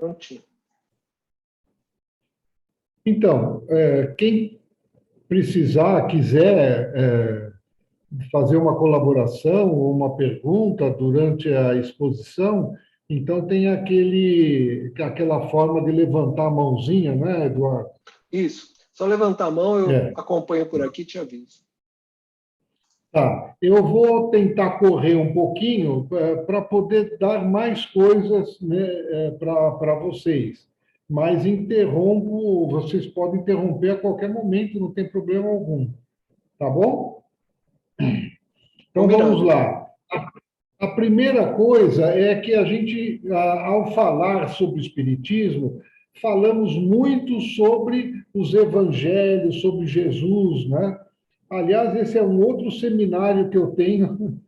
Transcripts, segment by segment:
Prontinho. Então, quem precisar, quiser fazer uma colaboração ou uma pergunta durante a exposição, então tem aquela forma de levantar a mãozinha, né, Eduardo? Isso. Só levantar a mão, eu acompanho por aqui e te aviso. Tá. Eu vou tentar correr um pouquinho para poder dar mais coisas, né, para vocês. Mas vocês podem interromper a qualquer momento, não tem problema algum. Tá bom? Então vamos Combinado. lá. A primeira coisa é que a gente, ao falar sobre o Espiritismo, falamos muito sobre os evangelhos, sobre Jesus, né? Aliás, esse é um outro seminário que eu tenho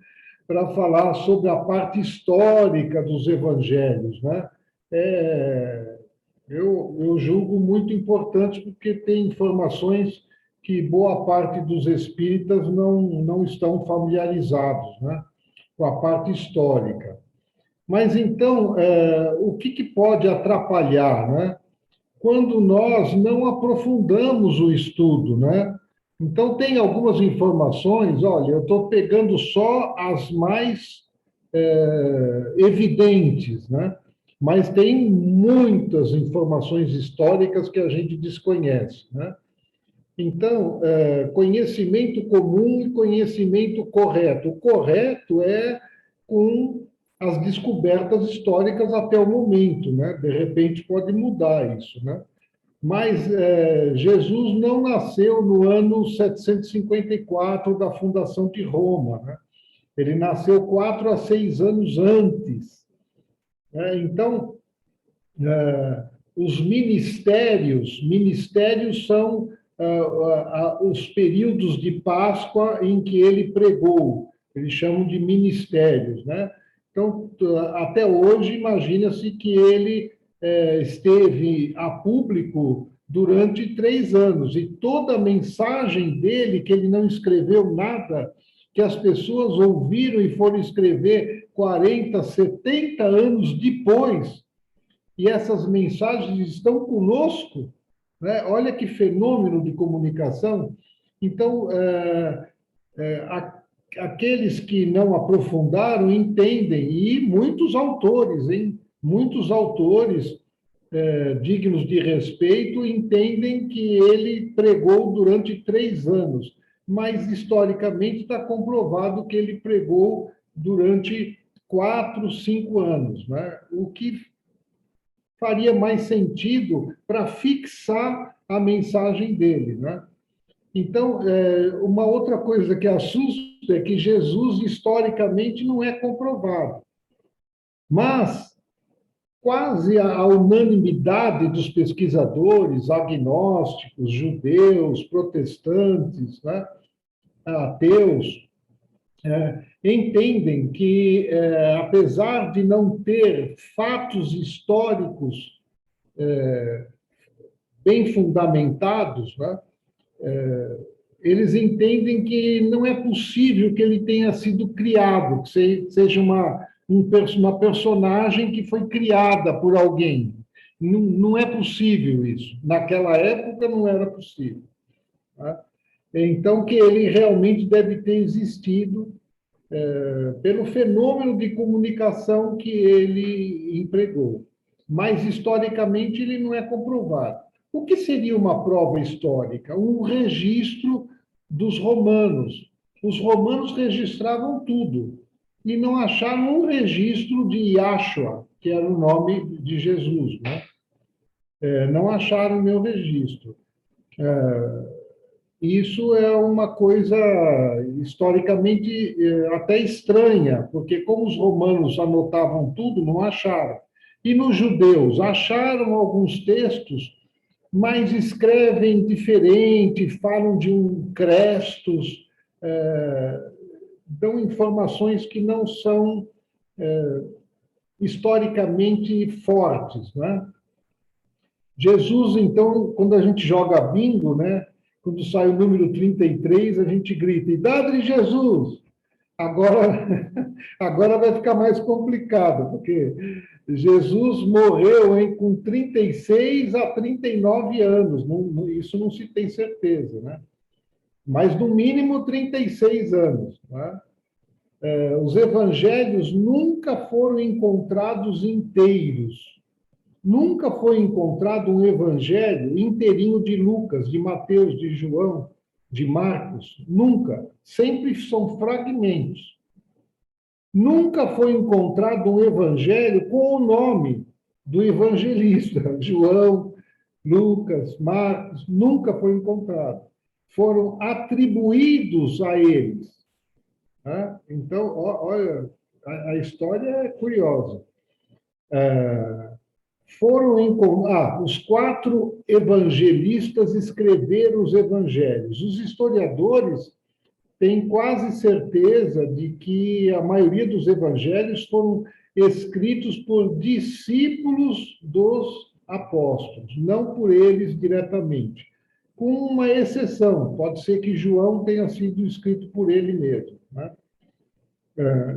para falar sobre a parte histórica dos evangelhos, né? Eu julgo muito importante porque tem informações que boa parte dos espíritas não estão familiarizados, né? Com a parte histórica. Mas então, o que pode atrapalhar, né? Quando nós não aprofundamos o estudo, né? Então, tem algumas informações, olha, eu estou pegando só as mais evidentes, né? Mas tem muitas informações históricas que a gente desconhece, né? Então, conhecimento comum e conhecimento correto. O correto é com as descobertas históricas até o momento, né? De repente pode mudar isso, né? Mas Jesus não nasceu no ano 754 da fundação de Roma, né? Ele nasceu 4 a 6 anos antes, né? Então, os ministérios são os períodos de Páscoa em que ele pregou, eles chamam de ministérios, né? Então, até hoje, imagina-se que ele esteve a público durante 3 anos, e toda a mensagem dele, que ele não escreveu nada, que as pessoas ouviram e foram escrever 40, 70 anos depois, e essas mensagens estão conosco, né? Olha que fenômeno de comunicação. Então, aqueles que não aprofundaram entendem, e muitos autores, hein? Muitos autores dignos de respeito entendem que ele pregou durante 3 anos, mas historicamente está comprovado que ele pregou durante 4, 5 anos, né? O que faria mais sentido para fixar a mensagem dele, né? Então, uma outra coisa que assusta é que Jesus, historicamente, não é comprovado. Mas quase a unanimidade dos pesquisadores, agnósticos, judeus, protestantes, né, ateus, entendem que, apesar de não ter fatos históricos bem fundamentados, né, eles entendem que não é possível que ele tenha sido criado, que seja uma personagem que foi criada por alguém. Não é possível isso. Naquela época não era possível. Tá? Então, que ele realmente deve ter existido pelo fenômeno de comunicação que ele empregou. Mas, historicamente, ele não é comprovado. O que seria uma prova histórica? Um registro dos romanos. Os romanos registravam tudo e não acharam um registro de Yahshua, que era o nome de Jesus, né? Não acharam o meu registro. Isso é uma coisa historicamente até estranha, porque como os romanos anotavam tudo, não acharam. E nos judeus, acharam alguns textos, mas escrevem diferente, falam de um Crestos, dão informações que não são historicamente fortes, né? Jesus, então, quando a gente joga bingo, né? Quando sai o número 33, a gente grita, idade de Jesus! Agora, agora vai ficar mais complicado, porque Jesus morreu com 36 a 39 anos, isso não se tem certeza, né? Mas no mínimo 36 anos. Né? Os evangelhos nunca foram encontrados inteiros. Nunca foi encontrado um evangelho inteirinho de Lucas, de Mateus, de João, de Marcos. Nunca. Sempre são fragmentos. Nunca foi encontrado um evangelho com o nome do evangelista. João, Lucas, Marcos, nunca foi encontrado. Foram atribuídos a eles. Né? Então, olha, a história é curiosa. Os 4 evangelistas escreveram os evangelhos. Os historiadores têm quase certeza de que a maioria dos evangelhos foram escritos por discípulos dos apóstolos, não por eles diretamente. Com uma exceção, pode ser que João tenha sido escrito por ele mesmo. Né?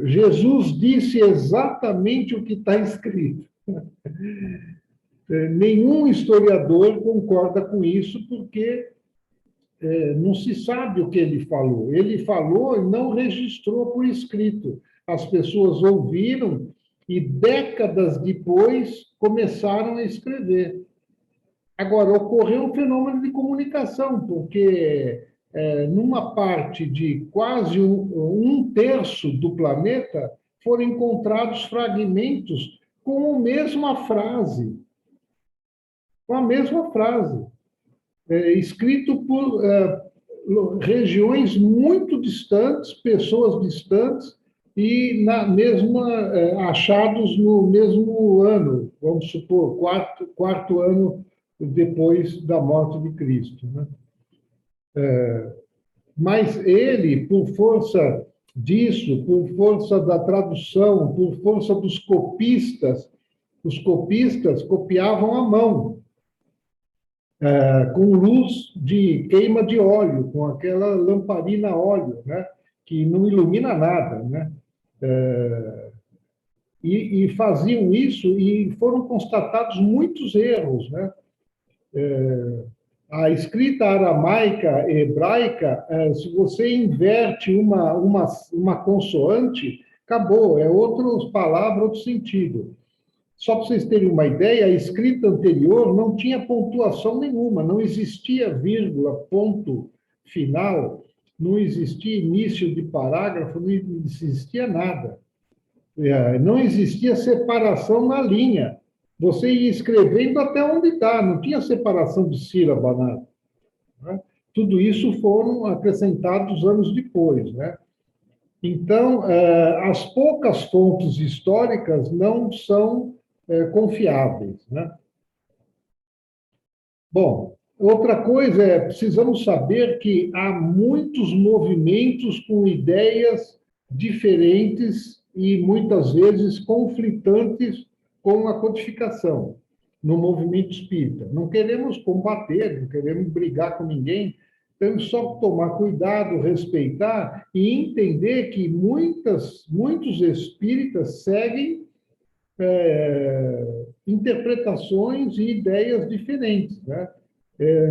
Jesus disse exatamente o que está escrito. Nenhum historiador concorda com isso, porque não se sabe o que ele falou. Ele falou e não registrou por escrito. As pessoas ouviram e, décadas depois, começaram a escrever. Agora, ocorreu um fenômeno de comunicação, porque numa parte de quase um terço do planeta foram encontrados fragmentos com a mesma frase. Com a mesma frase. Escrito por regiões muito distantes, pessoas distantes, e achados no mesmo ano, vamos supor, quarto ano depois da morte de Cristo. Né? Mas ele, por força disso, por força da tradução, por força dos copistas, os copistas copiavam à mão, com luz de queima de óleo, com aquela lamparina a óleo, né? Que não ilumina nada. Né? E faziam isso e foram constatados muitos erros. Né? A escrita aramaica, hebraica, se você inverte uma consoante, acabou, é outra palavra, outro sentido. Só para vocês terem uma ideia, a escrita anterior não tinha pontuação nenhuma, não existia vírgula, ponto final, não existia início de parágrafo, não existia nada. Não existia separação na linha. Você ia escrevendo até onde está, não tinha separação de sílaba, nada. Né? Tudo isso foram acrescentados anos depois. Né? Então, as poucas fontes históricas não são confiáveis. Né? Bom, outra coisa precisamos saber que há muitos movimentos com ideias diferentes e muitas vezes conflitantes com a codificação no movimento espírita. Não queremos combater, não queremos brigar com ninguém, temos só que tomar cuidado, respeitar e entender que muitos espíritas seguem interpretações e ideias diferentes. Né?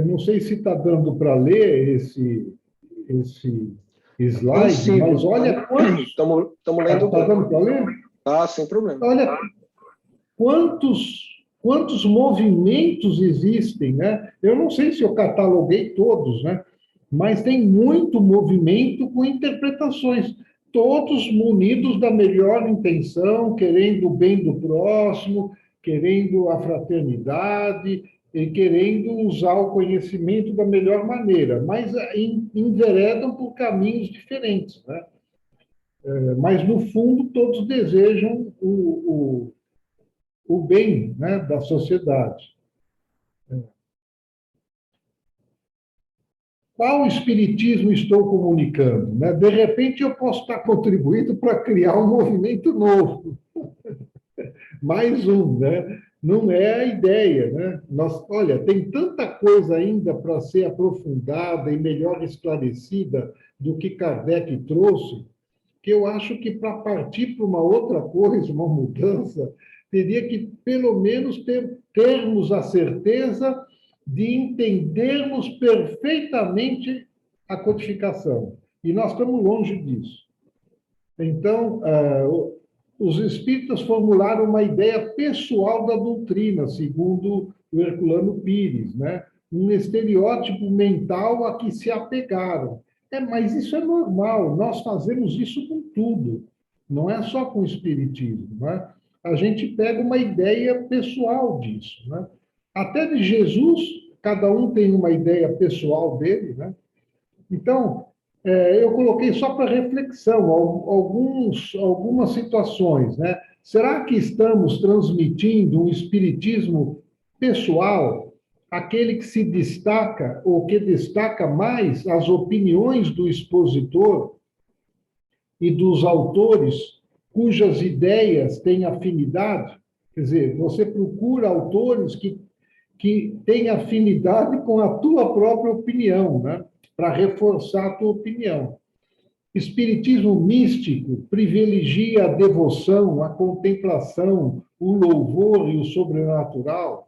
Não sei se está dando para ler esse slide, mas olha quantos... Estamos lendo. Está dando para ler? Ah, sem problema. Olha quantos movimentos existem. Né? Eu não sei se eu cataloguei todos, né? Mas tem muito movimento com interpretações, todos munidos da melhor intenção, querendo o bem do próximo, querendo a fraternidade, e querendo usar o conhecimento da melhor maneira, mas enveredam por caminhos diferentes. Né? Mas, no fundo, todos desejam o bem, né, da sociedade. Qual espiritismo estou comunicando? Né? De repente, eu posso estar contribuindo para criar um movimento novo. Mais um, né? Não é a ideia. Né? Olha, tem tanta coisa ainda para ser aprofundada e melhor esclarecida do que Kardec trouxe, que eu acho que para partir para uma outra coisa, uma mudança, teria que, pelo menos, termos a certeza de entendermos perfeitamente a codificação. E nós estamos longe disso. Então, os espíritas formularam uma ideia pessoal da doutrina, segundo o Herculano Pires, né? Um estereótipo mental a que se apegaram. Mas isso é normal, nós fazemos isso com tudo, não é só com o espiritismo. Né? A gente pega uma ideia pessoal disso. Né? Até de Jesus, cada um tem uma ideia pessoal dele. Né? Então, eu coloquei só para reflexão algumas situações. Né? Será que estamos transmitindo um espiritismo pessoal, aquele que se destaca ou que destaca mais as opiniões do expositor e dos autores cujas ideias têm afinidade? Quer dizer, você procura autores que têm afinidade com a tua própria opinião, né? Para reforçar a tua opinião. Espiritismo místico privilegia a devoção, a contemplação, o louvor e o sobrenatural.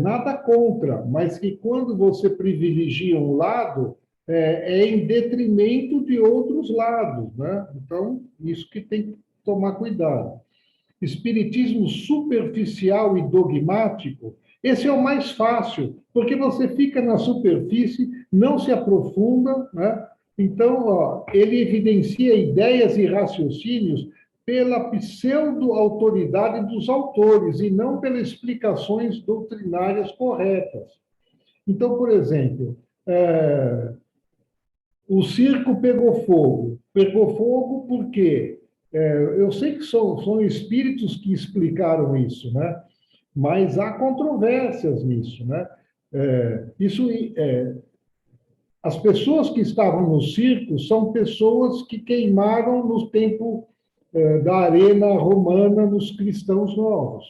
Nada contra, mas que quando você privilegia um lado, é em detrimento de outros lados. Né? Então, isso que tem que tomar cuidado. Espiritismo superficial e dogmático, esse é o mais fácil, porque você fica na superfície, não se aprofunda, né? Então, ele evidencia ideias e raciocínios pela pseudo-autoridade dos autores e não pelas explicações doutrinárias corretas. Então, por exemplo, o circo pegou fogo. Pegou fogo por quê? Eu sei que são espíritos que explicaram isso, né? Mas há controvérsias nisso, né? As pessoas que estavam no circo são pessoas que queimaram no tempo da arena romana nos cristãos novos.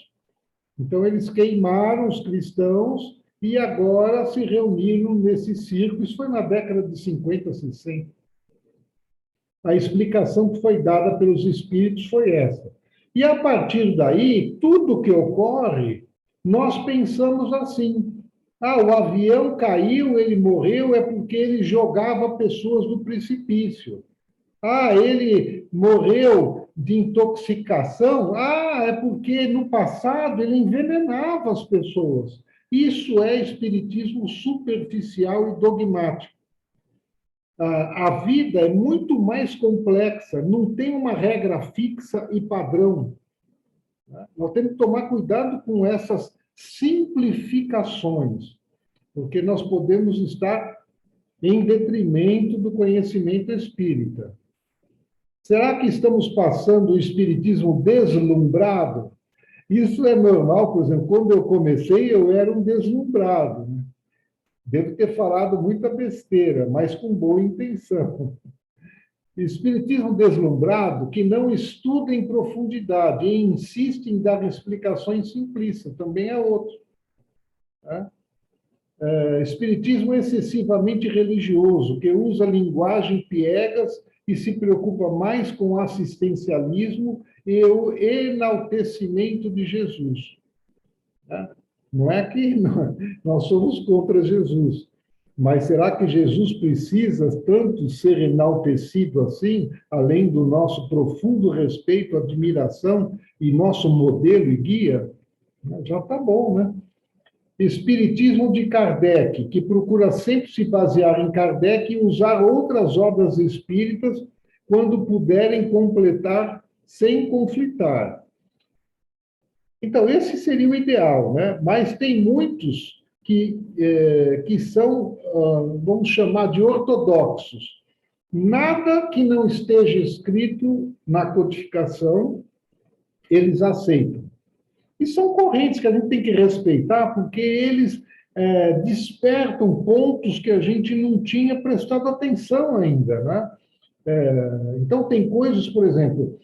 Então, eles queimaram os cristãos e agora se reuniram nesse circo. Isso foi na década de 50, 60. A explicação que foi dada pelos espíritos foi essa. E, a partir daí, tudo que ocorre, nós pensamos assim. O avião caiu, ele morreu, é porque ele jogava pessoas do precipício. Ele morreu de intoxicação. É porque no passado ele envenenava as pessoas. Isso é espiritismo superficial e dogmático. A vida é muito mais complexa, não tem uma regra fixa e padrão. Nós temos que tomar cuidado com essas simplificações, porque nós podemos estar em detrimento do conhecimento espírita. Será que estamos passando o espiritismo deslumbrado? Isso é normal, por exemplo, quando eu comecei, eu era um deslumbrado. Né? Devo ter falado muita besteira, mas com boa intenção. Espiritismo deslumbrado que não estuda em profundidade e insiste em dar explicações simplistas, também é outro. Né? Espiritismo excessivamente religioso, que usa linguagem piegas e se preocupa mais com o assistencialismo e o enaltecimento de Jesus. Né? Não é que nós somos contra Jesus, mas será que Jesus precisa tanto ser enaltecido assim, além do nosso profundo respeito, admiração e nosso modelo e guia? Já está bom, né? Espiritismo de Kardec, que procura sempre se basear em Kardec e usar outras obras espíritas quando puderem completar sem conflitar. Então, esse seria o ideal, né? Mas tem muitos que são, vamos chamar de ortodoxos. Nada que não esteja escrito na codificação, eles aceitam. E são correntes que a gente tem que respeitar, porque eles despertam pontos que a gente não tinha prestado atenção ainda. Né? Então, tem coisas, por exemplo,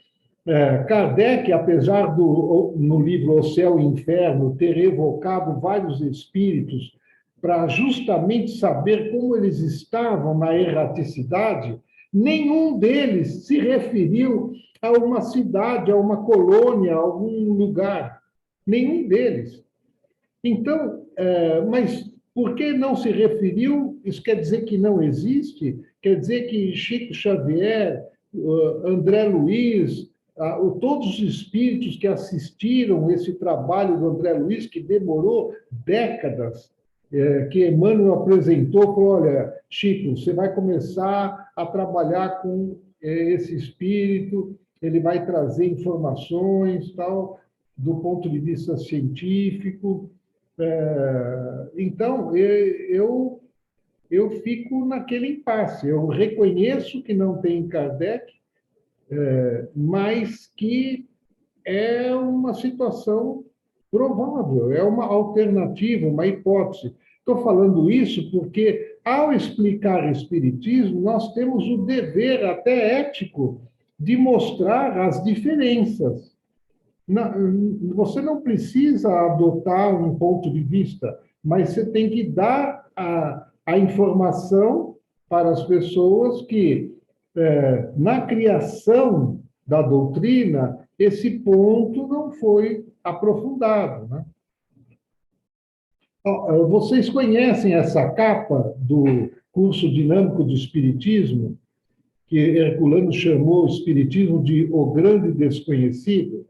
Kardec, apesar no livro O Céu e o Inferno, ter evocado vários espíritos para justamente saber como eles estavam na erraticidade, nenhum deles se referiu a uma cidade, a uma colônia, a algum lugar. Nenhum deles. Então, mas por que não se referiu? Isso quer dizer que não existe? Quer dizer que Chico Xavier, André Luiz, todos os espíritos que assistiram esse trabalho do André Luiz, que demorou décadas, que Emmanuel apresentou, falou, olha, Chico, você vai começar a trabalhar com esse espírito, ele vai trazer informações, tal, do ponto de vista científico. Então, eu fico naquele impasse. Eu reconheço que não tem Kardec, mas que é uma situação provável, é uma alternativa, uma hipótese. Estou falando isso porque, ao explicar Espiritismo, nós temos o dever, até ético, de mostrar as diferenças. Você não precisa adotar um ponto de vista, mas você tem que dar a informação para as pessoas que, na criação da doutrina, esse ponto não foi aprofundado, né? Vocês conhecem essa capa do curso dinâmico do Espiritismo, que Herculano chamou o Espiritismo de O Grande Desconhecido?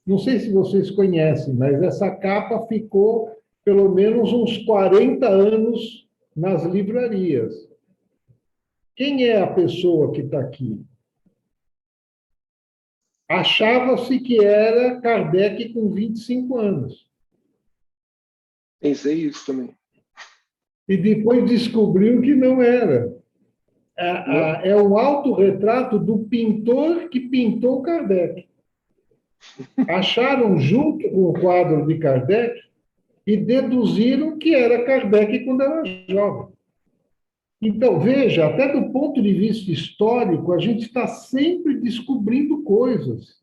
Não sei se vocês conhecem, mas essa capa ficou pelo menos uns 40 anos nas livrarias. Quem é a pessoa que está aqui? Achava-se que era Kardec com 25 anos. Pensei isso também. E depois descobriu que não era. É um autorretrato do pintor que pintou Kardec. Acharam junto com o quadro de Kardec e deduziram que era Kardec quando era jovem. Então, veja, até do ponto de vista histórico, a gente está sempre descobrindo coisas.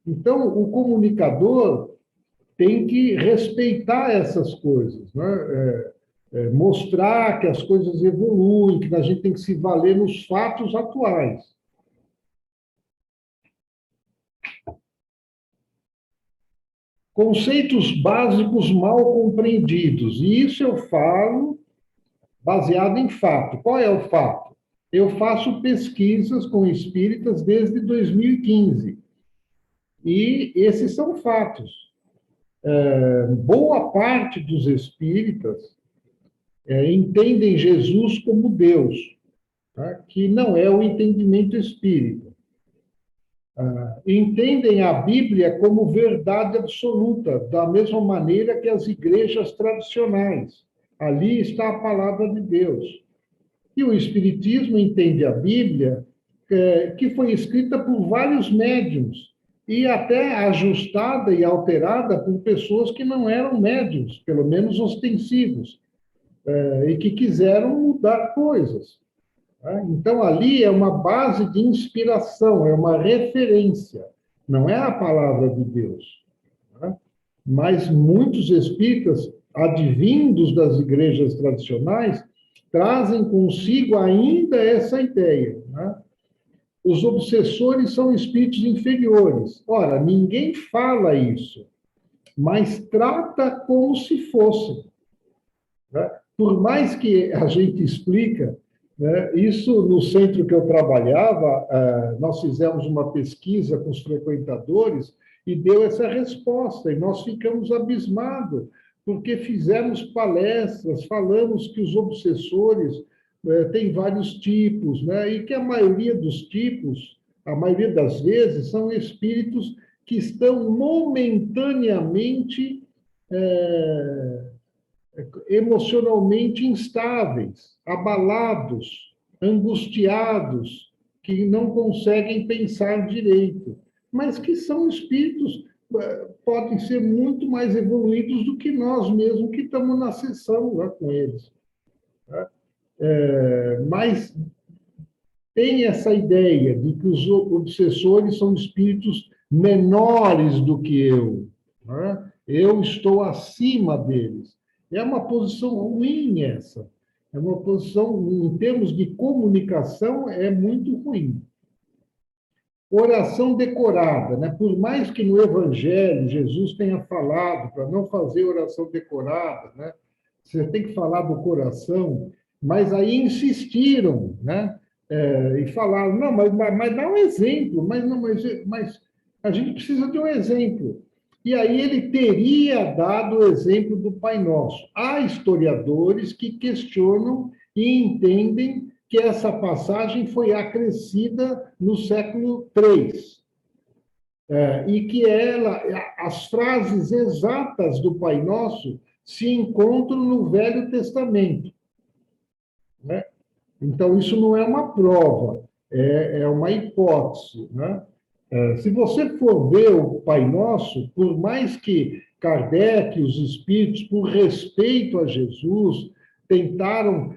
Então, o comunicador tem que respeitar essas coisas, né? Mostrar que as coisas evoluem, que a gente tem que se valer nos fatos atuais. Conceitos básicos mal compreendidos. E isso eu falo baseado em fato. Qual é o fato? Eu faço pesquisas com espíritas desde 2015. E esses são fatos. Boa parte dos espíritas entendem Jesus como Deus, tá? Que não é o entendimento espírita. Entendem a Bíblia como verdade absoluta, da mesma maneira que as igrejas tradicionais. Ali está a palavra de Deus. E o Espiritismo entende a Bíblia, que foi escrita por vários médiuns, e até ajustada e alterada por pessoas que não eram médiuns, pelo menos ostensivos, e que quiseram mudar coisas. Então, ali é uma base de inspiração, é uma referência, não é a palavra de Deus. Mas muitos espíritas, advindos das igrejas tradicionais, trazem consigo ainda essa ideia. Os obsessores são espíritos inferiores. Ora, ninguém fala isso, mas trata como se fosse. Por mais que a gente explica, isso no centro que eu trabalhava, nós fizemos uma pesquisa com os frequentadores e deu essa resposta, e nós ficamos abismados, porque fizemos palestras, falamos que os obsessores têm vários tipos, e que a maioria dos tipos, a maioria das vezes, são espíritos que estão momentaneamente emocionalmente instáveis, abalados, angustiados, que não conseguem pensar direito, mas que são espíritos, podem ser muito mais evoluídos do que nós mesmos que estamos na sessão lá com eles. Mas tem essa ideia de que os obsessores são espíritos menores do que eu. Eu estou acima deles. É uma posição ruim essa. É uma posição, em termos de comunicação, é muito ruim. Oração decorada, né? Por mais que no Evangelho Jesus tenha falado para não fazer oração decorada, né? Você tem que falar do coração, mas aí insistiram, né? E falaram, não, mas dá um exemplo, mas a gente precisa de um exemplo. E aí ele teria dado o exemplo do Pai Nosso. Há historiadores que questionam e entendem que essa passagem foi acrescida no século III, e que as frases exatas do Pai Nosso se encontram no Velho Testamento, né? Então, isso não é uma prova, é uma hipótese, né? Se você for ver o Pai Nosso, por mais que Kardec e os espíritos, por respeito a Jesus, tentaram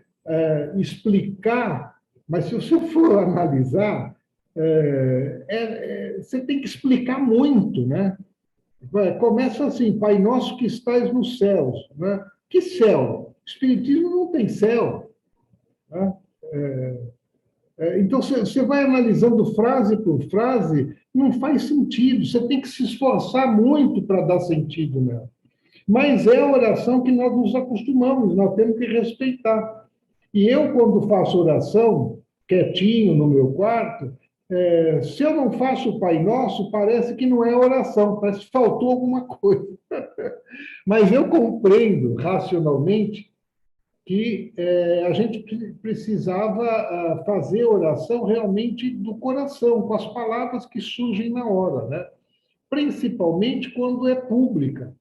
explicar, mas se você for analisar, você tem que explicar muito, né? Começa assim, Pai Nosso que estais nos céus, né? Que céu? O Espiritismo não tem céu, né? Então, você vai analisando frase por frase, não faz sentido, você tem que se esforçar muito para dar sentido nela. Mas é a oração que nós nos acostumamos, nós temos que respeitar. E eu, quando faço oração, quietinho no meu quarto, se eu não faço o Pai Nosso, parece que não é oração, parece que faltou alguma coisa. Mas eu compreendo racionalmente que a gente precisava fazer oração realmente do coração, com as palavras que surgem na hora, né? Principalmente quando é pública.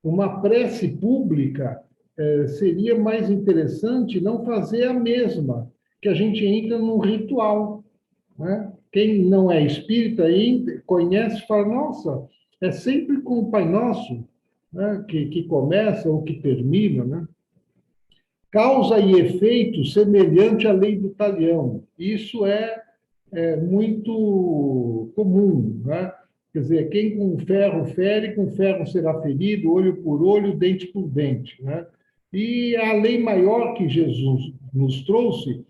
Uma prece pública seria mais interessante não fazer a mesma, que a gente entra num ritual, né? Quem não é espírita conhece e fala, nossa, é sempre com o Pai Nosso, né? que começa ou que termina, né? Causa e efeito semelhante à lei do talião. Isso é muito comum, né? Quer dizer, quem com ferro fere, com ferro será ferido, olho por olho, dente por dente, né? E a lei maior que Jesus nos trouxe,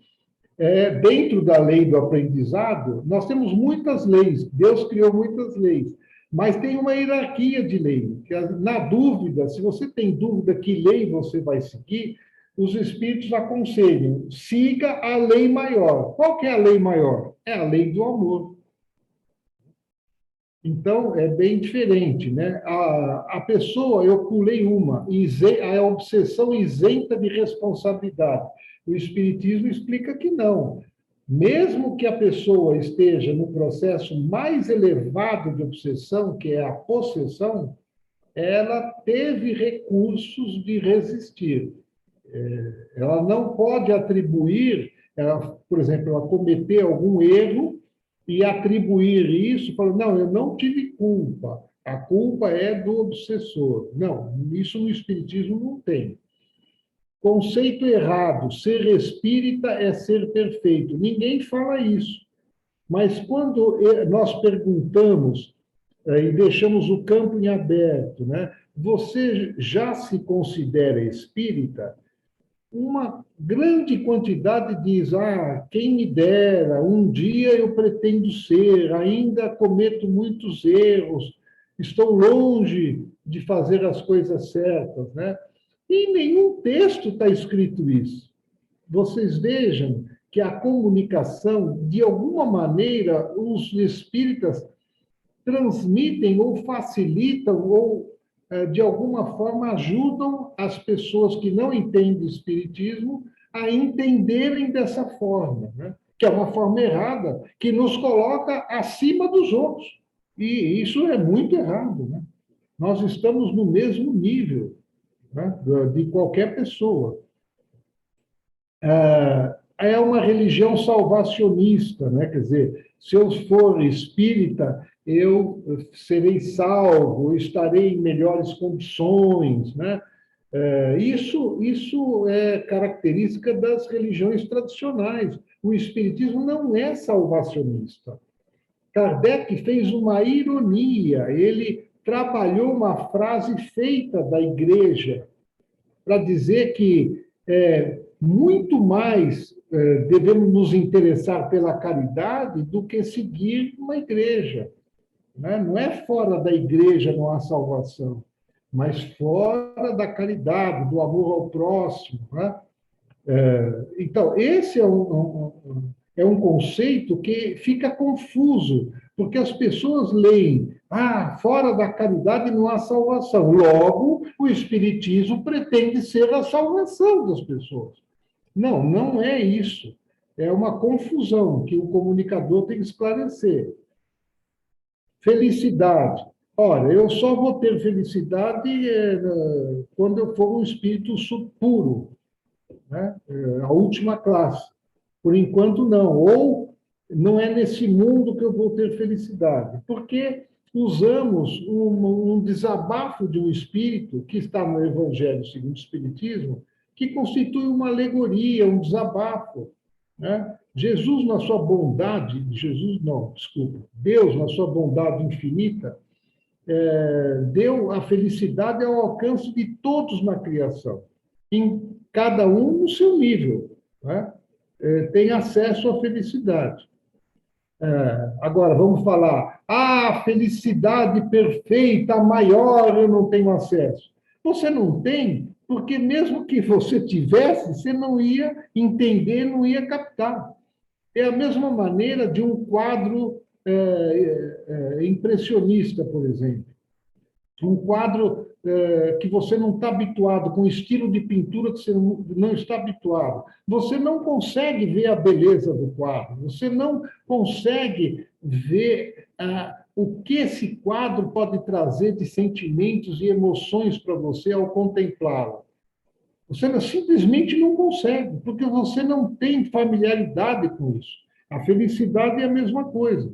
dentro da lei do aprendizado, nós temos muitas leis, Deus criou muitas leis, mas tem uma hierarquia de lei, que na dúvida, se você tem dúvida que lei você vai seguir, os espíritos aconselham, siga a lei maior. Qual que é a lei maior? É a lei do amor. Então, é bem diferente, né? A pessoa, eu pulei uma, a obsessão isenta de responsabilidade. O Espiritismo explica que não. Mesmo que a pessoa esteja no processo mais elevado de obsessão, que é a possessão, ela teve recursos de resistir. Ela não pode atribuir, por exemplo, ela cometer algum erro e atribuir isso, falando, não, eu não tive culpa, a culpa é do obsessor. Não, isso no Espiritismo não tem. Conceito errado, ser espírita é ser perfeito. Ninguém fala isso. Mas quando nós perguntamos e deixamos o campo em aberto, né? Você já se considera espírita? Uma grande quantidade diz, quem me dera, um dia eu pretendo ser, ainda cometo muitos erros, estou longe de fazer as coisas certas, né? E em nenhum texto está escrito isso. Vocês vejam que a comunicação, de alguma maneira, os espíritas transmitem ou facilitam ou de alguma forma, ajudam as pessoas que não entendem o espiritismo a entenderem dessa forma, né? Que é uma forma errada, que nos coloca acima dos outros. E isso é muito errado, né? Nós estamos no mesmo nível, né, de qualquer pessoa. É uma religião salvacionista, né? Quer dizer, se eu for espírita, eu serei salvo, estarei em melhores condições, né? Isso é característica das religiões tradicionais. O espiritismo não é salvacionista. Kardec fez uma ironia, ele trabalhou uma frase feita da igreja para dizer que muito mais devemos nos interessar pela caridade do que seguir uma igreja. Né? Não é fora da igreja não há salvação, mas fora da caridade, do amor ao próximo. Né? Então, esse é um conceito que fica confuso, porque as pessoas leem, fora da caridade não há salvação. Logo, o Espiritismo pretende ser a salvação das pessoas. Não, não é isso. É uma confusão que o comunicador tem que esclarecer. Felicidade. Ora, eu só vou ter felicidade quando eu for um espírito puro, né? A última classe. Por enquanto, não. Ou não é nesse mundo que eu vou ter felicidade. Porque usamos um desabafo de um espírito que está no Evangelho segundo o Espiritismo, que constitui uma alegoria, um desabafo. Né? Jesus, na sua bondade, Deus, na sua bondade infinita, deu a felicidade ao alcance de todos na criação, em cada um no seu nível, né? Tem acesso à felicidade. Agora, vamos falar, felicidade perfeita, maior, eu não tenho acesso. Você não tem, porque mesmo que você tivesse, você não ia entender, não ia captar. É a mesma maneira de um quadro impressionista, por exemplo. Um quadro que você não está habituado, com um estilo de pintura que você não está habituado. Você não consegue ver a beleza do quadro, você não consegue ver o que esse quadro pode trazer de sentimentos e emoções para você ao contemplá-lo. Você simplesmente não consegue, porque você não tem familiaridade com isso. A felicidade é a mesma coisa.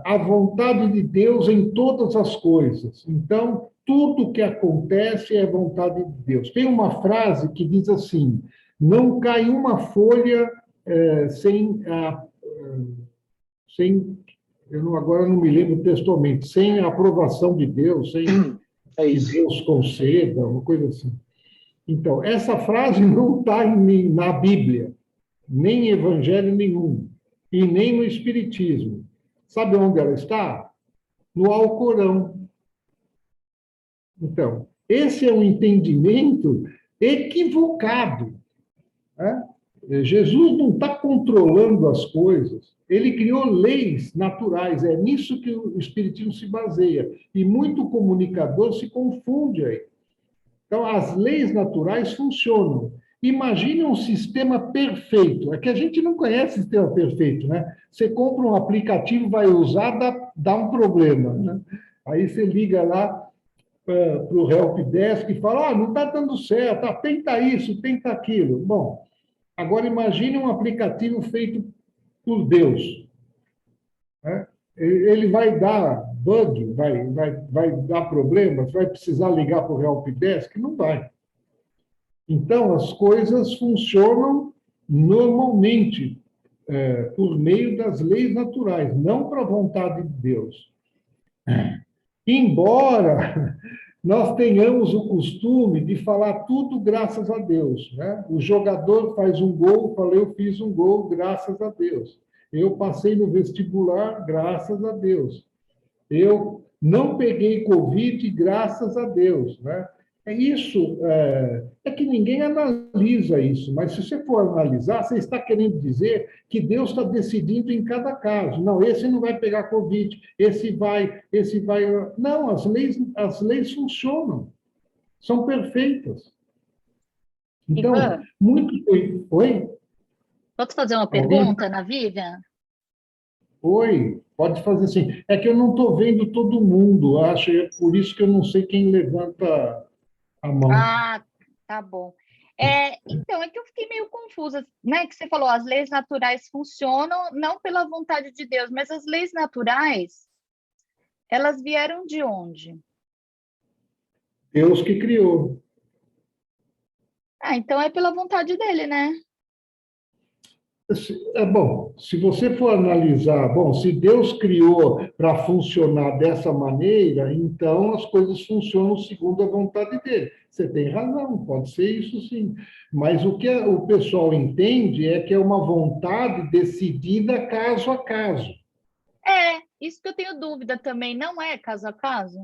A vontade de Deus em todas as coisas. Então, tudo que acontece é vontade de Deus. Tem uma frase que diz assim: não cai uma folha sem agora não me lembro textualmente, sem a aprovação de Deus, sem que Deus conceda, uma coisa assim. Então, essa frase não está na Bíblia, nem em evangelho nenhum, e nem no Espiritismo. Sabe onde ela está? No Alcorão. Então, esse é um entendimento equivocado. Né? Jesus não está controlando as coisas, ele criou leis naturais, é nisso que o Espiritismo se baseia. E muito comunicador se confunde aí. Então, as leis naturais funcionam. Imagine um sistema perfeito. É que a gente não conhece sistema perfeito, né? Você compra um aplicativo, vai usar, dá um problema, né? Aí você liga lá para o helpdesk e fala, não está dando certo, tenta isso, tenta aquilo. Bom, agora imagine um aplicativo feito por Deus. Né? Ele vai dar bug, vai dar problemas, vai precisar ligar para o helpdesk? Não vai. Então, as coisas funcionam normalmente por meio das leis naturais, não para a vontade de Deus. Embora nós tenhamos o costume de falar tudo graças a Deus. Né? O jogador faz um gol, fala, eu fiz um gol graças a Deus. Eu passei no vestibular graças a Deus. Eu não peguei Covid graças a Deus. Né? É que ninguém analisa isso, mas se você for analisar, você está querendo dizer que Deus está decidindo em cada caso. Não, esse não vai pegar Covid, esse vai. Não, as leis funcionam, são perfeitas. Então, Ivan, muito. Oi? posso fazer uma pergunta na Vivian? Oi, pode fazer assim. É que eu não estou vendo todo mundo, acho, é por isso que eu não sei quem levanta a mão. Tá bom. Então, é que eu fiquei meio confusa, né? Que você falou, as leis naturais funcionam não pela vontade de Deus, mas as leis naturais, elas vieram de onde? Deus que criou. Então é pela vontade dele, né? Bom, se você for analisar, bom, se Deus criou para funcionar dessa maneira, então as coisas funcionam segundo a vontade dele. Você tem razão, pode ser isso sim. Mas o que o pessoal entende é que é uma vontade decidida caso a caso. Isso que eu tenho dúvida também, não é caso a caso?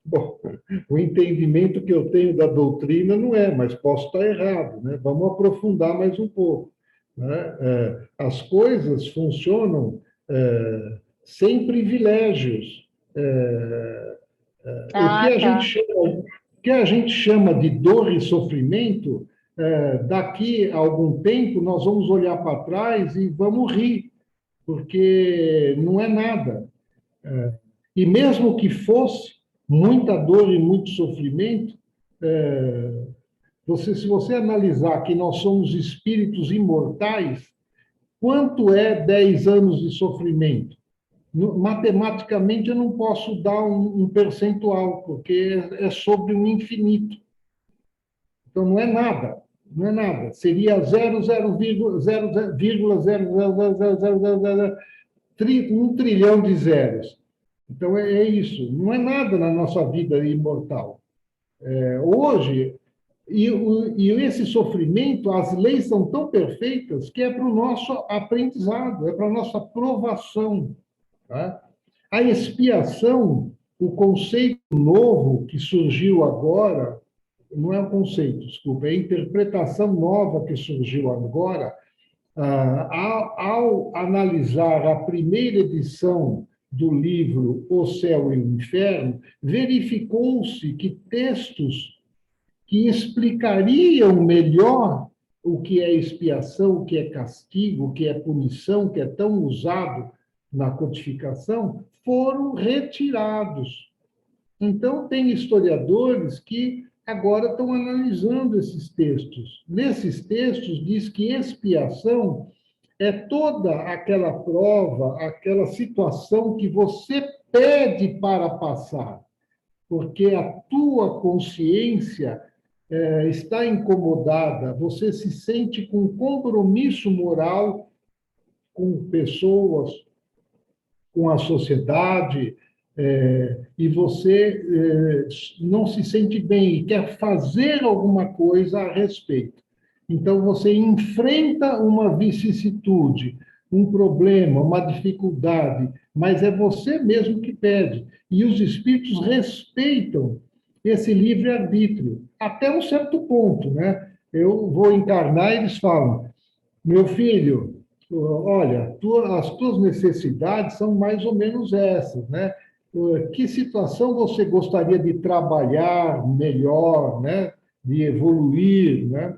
Bom, o entendimento que eu tenho da doutrina não é, mas posso estar errado, né? Vamos aprofundar mais um pouco, né? As coisas funcionam sem privilégios. Tá. O que a gente chama de dor e sofrimento, daqui a algum tempo nós vamos olhar para trás e vamos rir, porque não é nada. E mesmo que fosse muita dor e muito sofrimento, se você analisar que nós somos espíritos imortais, quanto é 10 anos de sofrimento? Matematicamente, eu não posso dar um percentual, porque é sobre um infinito. Então, não é nada. Não é nada. Seria 1 trilhão de zeros. Então, é isso. Não é nada na nossa vida imortal. Hoje, e esse sofrimento, as leis são tão perfeitas que é para o nosso aprendizado, é para a nossa provação. Tá? A expiação, o conceito novo que surgiu agora, não é um conceito, desculpa, é a interpretação nova que surgiu agora, ao analisar a primeira edição do livro O Céu e o Inferno, verificou-se que textos que explicariam melhor o que é expiação, o que é castigo, o que é punição, que é tão usado na codificação, foram retirados. Então, tem historiadores que agora estão analisando esses textos. Nesses textos, diz que expiação é toda aquela prova, aquela situação que você pede para passar, porque a tua consciência está incomodada, você se sente com compromisso moral com pessoas, com a sociedade, e você não se sente bem e quer fazer alguma coisa a respeito. Então, você enfrenta uma vicissitude, um problema, uma dificuldade, mas é você mesmo que pede. E os espíritos respeitam esse livre-arbítrio, até um certo ponto, né? Eu vou encarnar e eles falam, meu filho, olha, as tuas necessidades são mais ou menos essas, né? Que situação você gostaria de trabalhar melhor, né? De evoluir, né?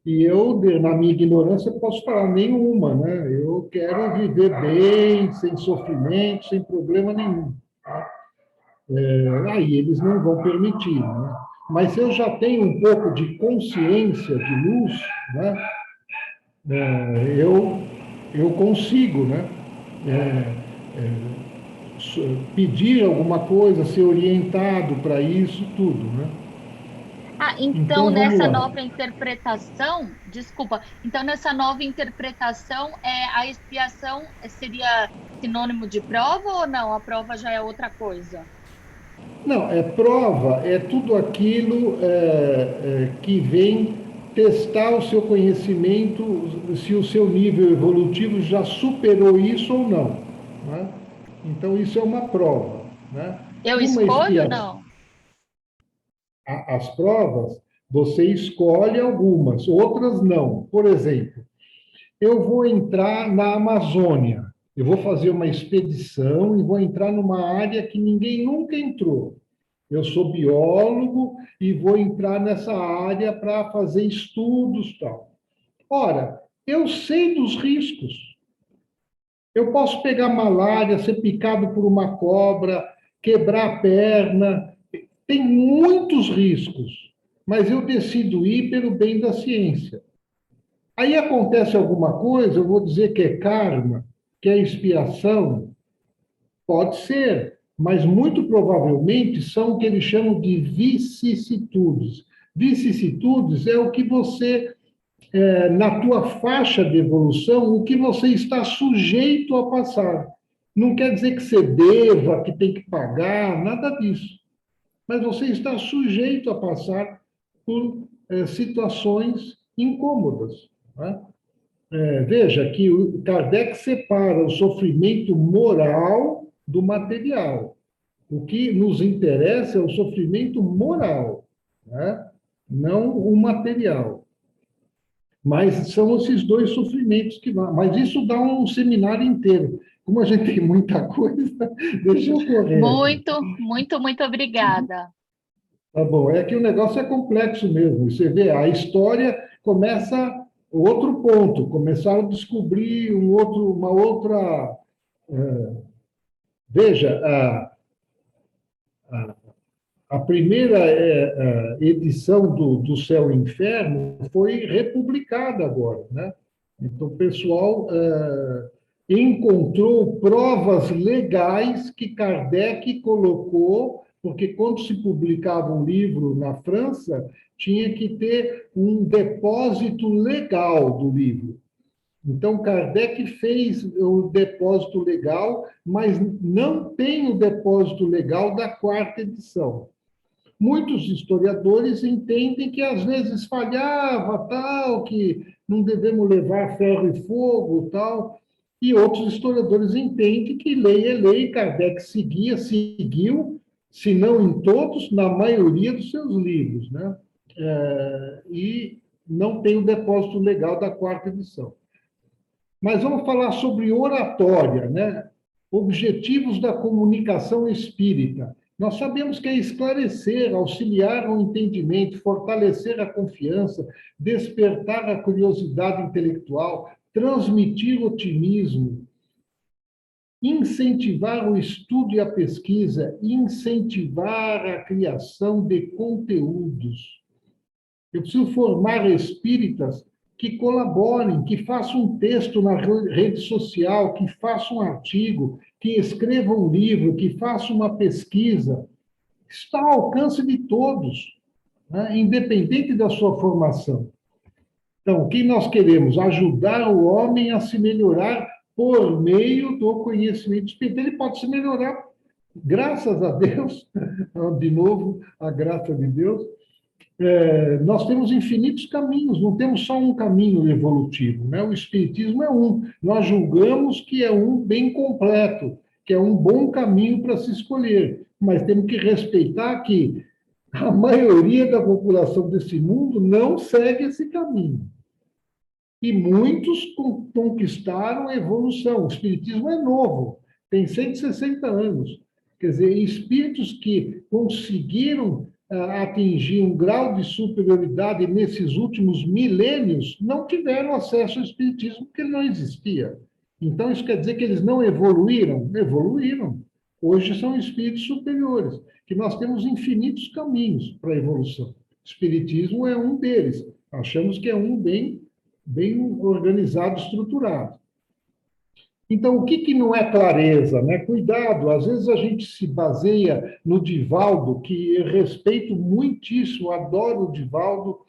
E eu, na minha ignorância, posso falar nenhuma, né? Eu quero viver bem, sem sofrimento, sem problema nenhum. Tá? Aí eles não vão permitir, né? Mas se eu já tenho um pouco de consciência de luz, né? Eu consigo, né? Pedir alguma coisa, ser orientado para isso, tudo, né? Então Então, vamos nessa lá. nova interpretação, desculpa, então nessa nova interpretação, a expiação seria sinônimo de prova ou não? A prova já é outra coisa? Não, prova, é tudo aquilo que vem testar o seu conhecimento, se o seu nível evolutivo já superou isso ou não. Né? Então, isso é uma prova. Né? Eu Uma escolho, expiação. não? As provas, você escolhe algumas, outras não. Por exemplo, eu vou entrar na Amazônia, eu vou fazer uma expedição e vou entrar numa área que ninguém nunca entrou. Eu sou biólogo e vou entrar nessa área para fazer estudos e tal. Ora, eu sei dos riscos. Eu posso pegar malária, ser picado por uma cobra, quebrar a perna. Tem muitos riscos, mas eu decido ir pelo bem da ciência. Aí acontece alguma coisa, eu vou dizer que é karma, que é expiação. Pode ser, mas muito provavelmente são o que eles chamam de vicissitudes. Vicissitudes é o que você na tua faixa de evolução, o que você está sujeito a passar. Não quer dizer que você deva, que tem que pagar, nada disso. Mas você está sujeito a passar por situações incômodas. Né? Veja que o Kardec separa o sofrimento moral do material. O que nos interessa é o sofrimento moral, né? Não o material. Mas são esses dois sofrimentos que vão. Mas isso dá um seminário inteiro. Como a gente tem muita coisa, deixa eu correr. Muito obrigada. Tá bom. É que o negócio é complexo mesmo. Você vê, a história começa outro ponto. Começaram a descobrir uma outra. Veja, a primeira edição do Céu e Inferno foi republicada agora, né? Então, o pessoal encontrou provas legais que Kardec colocou, porque quando se publicava um livro na França, tinha que ter um depósito legal do livro. Então, Kardec fez o depósito legal, mas não tem o depósito legal da quarta edição. Muitos historiadores entendem que às vezes falhava, tal, que não devemos levar ferro e fogo, tal, e outros historiadores entendem que lei é lei, Kardec seguiu, se não em todos, na maioria dos seus livros, né? E não tem o depósito legal da quarta edição. Mas vamos falar sobre oratória, né? Objetivos da comunicação espírita. Nós sabemos que é esclarecer, auxiliar o entendimento, fortalecer a confiança, despertar a curiosidade intelectual, transmitir otimismo, incentivar o estudo e a pesquisa, incentivar a criação de conteúdos. Eu preciso formar espíritas que colaborem, que façam um texto na rede social, que façam um artigo, que escrevam um livro, que façam uma pesquisa. Está ao alcance de todos, né? Independente da sua formação. Então, o que nós queremos? Ajudar o homem a se melhorar por meio do conhecimento espírita. Ele pode se melhorar, graças a Deus, de novo, a graça de Deus. Nós temos infinitos caminhos, não temos só um caminho evolutivo, né? O Espiritismo é um. Nós julgamos que é um bem completo, que é um bom caminho para se escolher, mas temos que respeitar que a maioria da população desse mundo não segue esse caminho. E muitos conquistaram a evolução. O Espiritismo é novo, tem 160 anos. Quer dizer, espíritos que conseguiram atingir um grau de superioridade nesses últimos milênios não tiveram acesso ao Espiritismo, porque ele não existia. Então, isso quer dizer que eles não evoluíram? Evoluíram. Hoje são espíritos superiores, que nós temos infinitos caminhos para a evolução. O Espiritismo é um deles. Achamos que é um bem organizado, estruturado. Então, o que não é clareza, né? Cuidado, às vezes a gente se baseia no Divaldo, que eu respeito muitíssimo, adoro o Divaldo,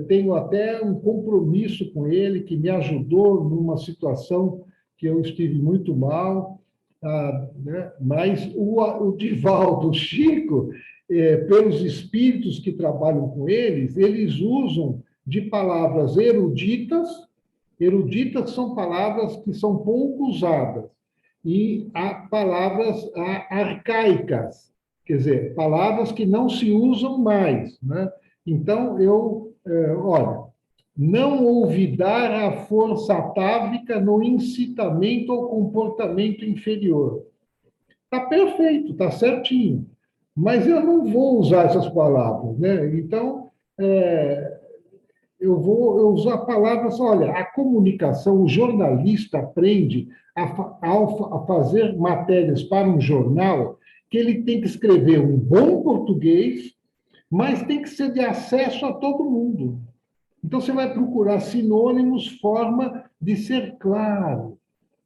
tenho até um compromisso com ele, que me ajudou numa situação que eu estive muito mal, né? Mas o Divaldo, o Chico, pelos espíritos que trabalham com eles usam de palavras eruditas. Eruditas são palavras que são pouco usadas, e há palavras arcaicas, quer dizer, palavras que não se usam mais, né? Então, olha, não olvidar a força atávica no incitamento ao comportamento inferior. Está perfeito, está certinho, mas eu não vou usar essas palavras, né? Então, eu vou usar palavras, olha, a comunicação, o jornalista aprende a fazer matérias para um jornal, que ele tem que escrever um bom português, mas tem que ser de acesso a todo mundo. Então, você vai procurar sinônimos, forma de ser claro,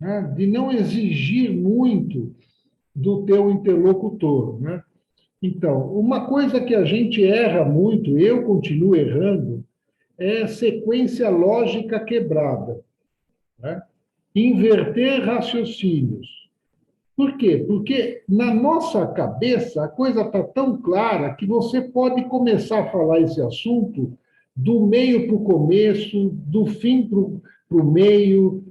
né? De não exigir muito do teu interlocutor, né? Então, uma coisa que a gente erra muito, eu continuo errando, é sequência lógica quebrada, né? Inverter raciocínios. Por quê? Porque na nossa cabeça a coisa está tão clara que você pode começar a falar esse assunto do meio para o começo, do fim para o meio,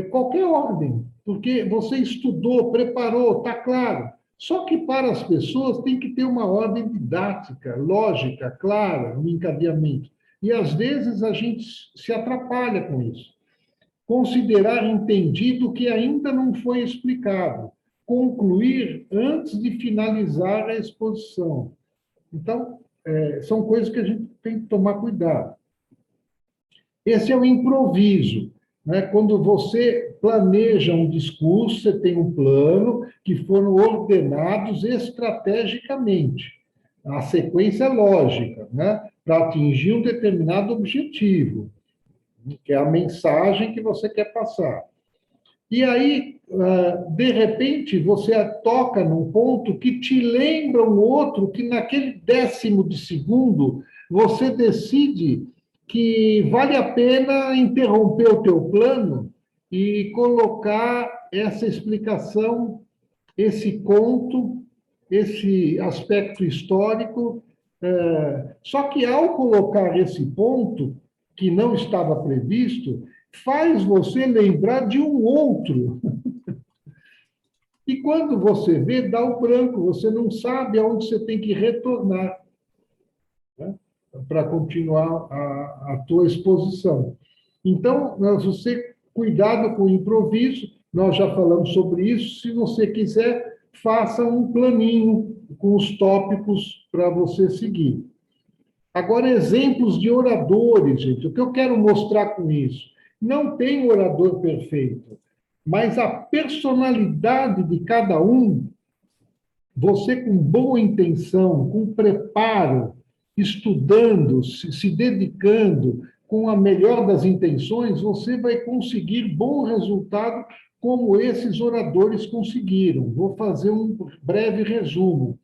qualquer ordem, porque você estudou, preparou, está claro. Só que para as pessoas tem que ter uma ordem didática, lógica, clara, um encadeamento. E às vezes a gente se atrapalha com isso. Considerar entendido o que ainda não foi explicado. Concluir antes de finalizar a exposição. Então, são coisas que a gente tem que tomar cuidado. Esse é o improviso, né? Quando você planeja um discurso, você tem um plano que foram ordenados estrategicamente. A sequência lógica, né? Para atingir um determinado objetivo, que é a mensagem que você quer passar. E aí, de repente, você toca num ponto que te lembra um outro, que naquele 10º de segundo, você decide que vale a pena interromper o teu plano e colocar essa explicação, esse conto, esse aspecto histórico. Só que, ao colocar esse ponto, que não estava previsto, faz você lembrar de um outro. E quando você vê, dá o branco, você não sabe aonde você tem que retornar, né, para continuar a tua exposição. Então, você, cuidado com o improviso, nós já falamos sobre isso. Se você quiser, faça um planinho com os tópicos para você seguir. Agora, exemplos de oradores, gente. O que eu quero mostrar com isso? Não tem orador perfeito, mas a personalidade de cada um, você com boa intenção, com preparo, estudando, se dedicando, com a melhor das intenções, você vai conseguir bom resultado como esses oradores conseguiram. Vou fazer um breve resumo.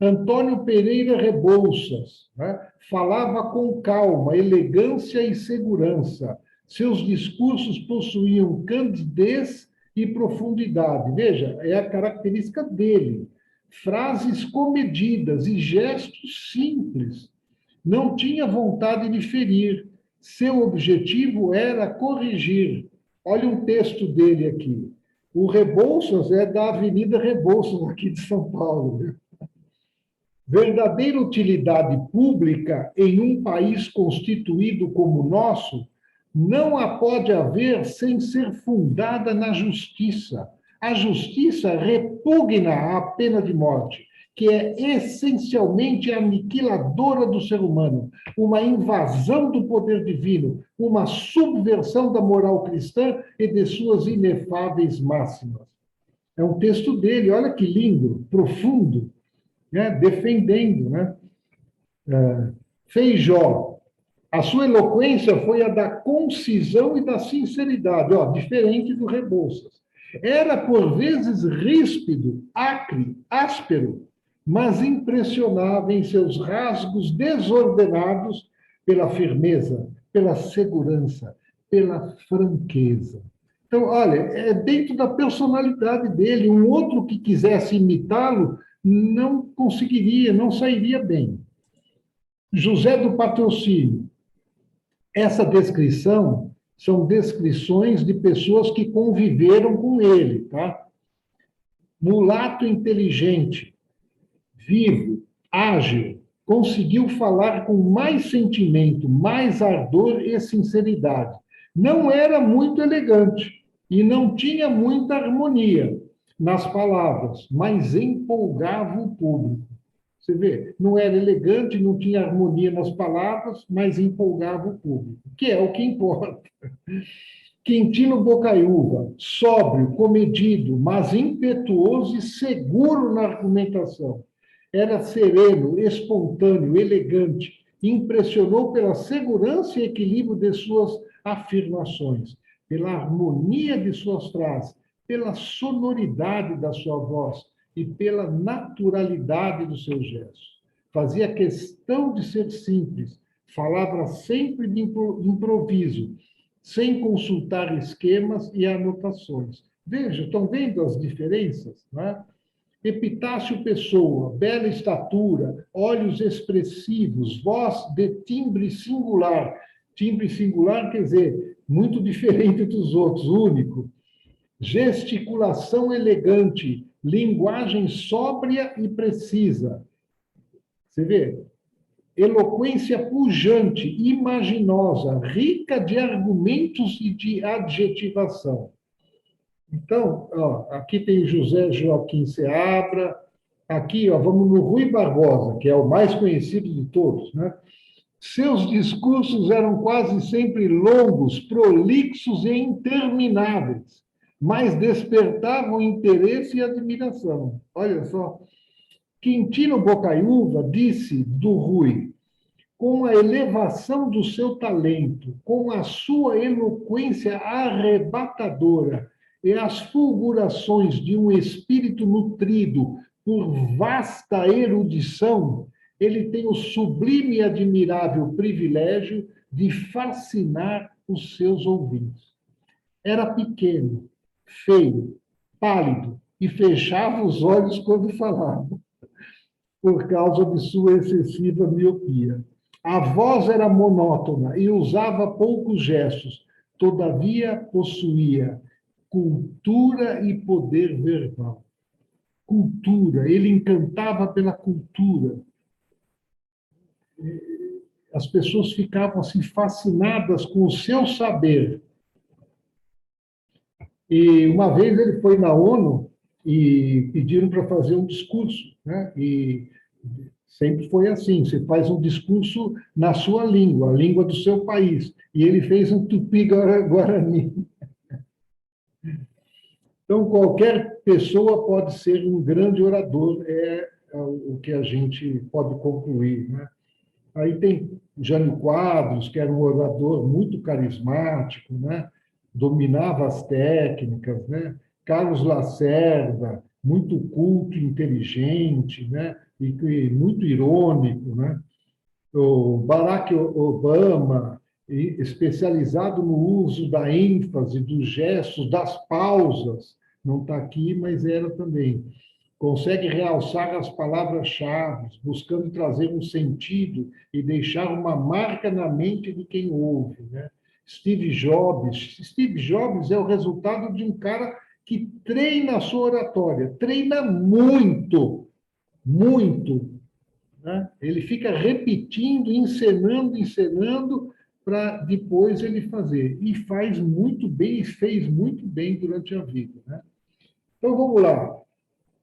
Antônio Pereira Rebouças, né, falava com calma, elegância e segurança. Seus discursos possuíam candidez e profundidade. Veja, é a característica dele. Frases comedidas e gestos simples. Não tinha vontade de ferir. Seu objetivo era corrigir. Olha um texto dele aqui. O Rebouças é da Avenida Rebouças, aqui de São Paulo, né? Verdadeira utilidade pública em um país constituído como o nosso não a pode haver sem ser fundada na justiça. A justiça repugna a pena de morte, que é essencialmente aniquiladora do ser humano, uma invasão do poder divino, uma subversão da moral cristã e de suas inefáveis máximas. É um texto dele, olha que lindo, profundo, né? Defendendo, né? Feijó, a sua eloquência foi a da concisão e da sinceridade, diferente do Rebouças. Era, por vezes, ríspido, acre, áspero, mas impressionava em seus rasgos desordenados pela firmeza, pela segurança, pela franqueza. Então, olha, é dentro da personalidade dele. Um outro que quisesse imitá-lo não conseguiria, não sairia bem. José do Patrocínio. Essa descrição são descrições de pessoas que conviveram com ele, tá? Mulato inteligente, vivo, ágil, conseguiu falar com mais sentimento, mais ardor e sinceridade. Não era muito elegante e não tinha muita harmonia nas palavras, mas empolgava o público. Você vê, não era elegante, não tinha harmonia nas palavras, mas empolgava o público, que é o que importa. Quintino Bocaiúva, sóbrio, comedido, mas impetuoso e seguro na argumentação. Era sereno, espontâneo, elegante, impressionou pela segurança e equilíbrio de suas afirmações, pela harmonia de suas frases, pela sonoridade da sua voz e pela naturalidade dos seus gestos. Fazia questão de ser simples, falava sempre de improviso, sem consultar esquemas e anotações. Veja, estão vendo as diferenças? Né? Epitácio Pessoa, bela estatura, olhos expressivos, voz de timbre singular. Timbre singular quer dizer muito diferente dos outros, único. Gesticulação elegante, linguagem sóbria e precisa. Você vê? Eloquência pujante, imaginosa, rica de argumentos e de adjetivação. Então, ó, aqui tem José Joaquim Seabra, aqui ó, vamos no Rui Barbosa, que é o mais conhecido de todos, né? Seus discursos eram quase sempre longos, prolixos e intermináveis, mas despertavam interesse e admiração. Olha só. Quintino Bocaiúva disse do Rui: com a elevação do seu talento, com a sua eloquência arrebatadora e as fulgurações de um espírito nutrido por vasta erudição, ele tem o sublime e admirável privilégio de fascinar os seus ouvintes. Era pequeno, feio, pálido e fechava os olhos quando falava, por causa de sua excessiva miopia. A voz era monótona e usava poucos gestos, todavia possuía cultura e poder verbal. Cultura, ele encantava pela cultura. As pessoas ficavam assim fascinadas com o seu saber. E uma vez ele foi na ONU e pediram para fazer um discurso, né? E sempre foi assim, você faz um discurso na sua língua, a língua do seu país. E ele fez um tupi-guarani. Então, qualquer pessoa pode ser um grande orador, é o que a gente pode concluir, né? Aí tem Jânio Quadros, que era um orador muito carismático, né? Dominava as técnicas, né? Carlos Lacerda, muito culto, inteligente, né? E muito irônico, né? O Barack Obama, especializado no uso da ênfase, dos gestos, das pausas, não está aqui, mas era também. Consegue realçar as palavras-chave, buscando trazer um sentido e deixar uma marca na mente de quem ouve, né? Steve Jobs é o resultado de um cara que treina a sua oratória, treina muito, muito, né? Ele fica repetindo, encenando, para depois ele fazer. E faz muito bem, e fez muito bem durante a vida, né? Então, vamos lá.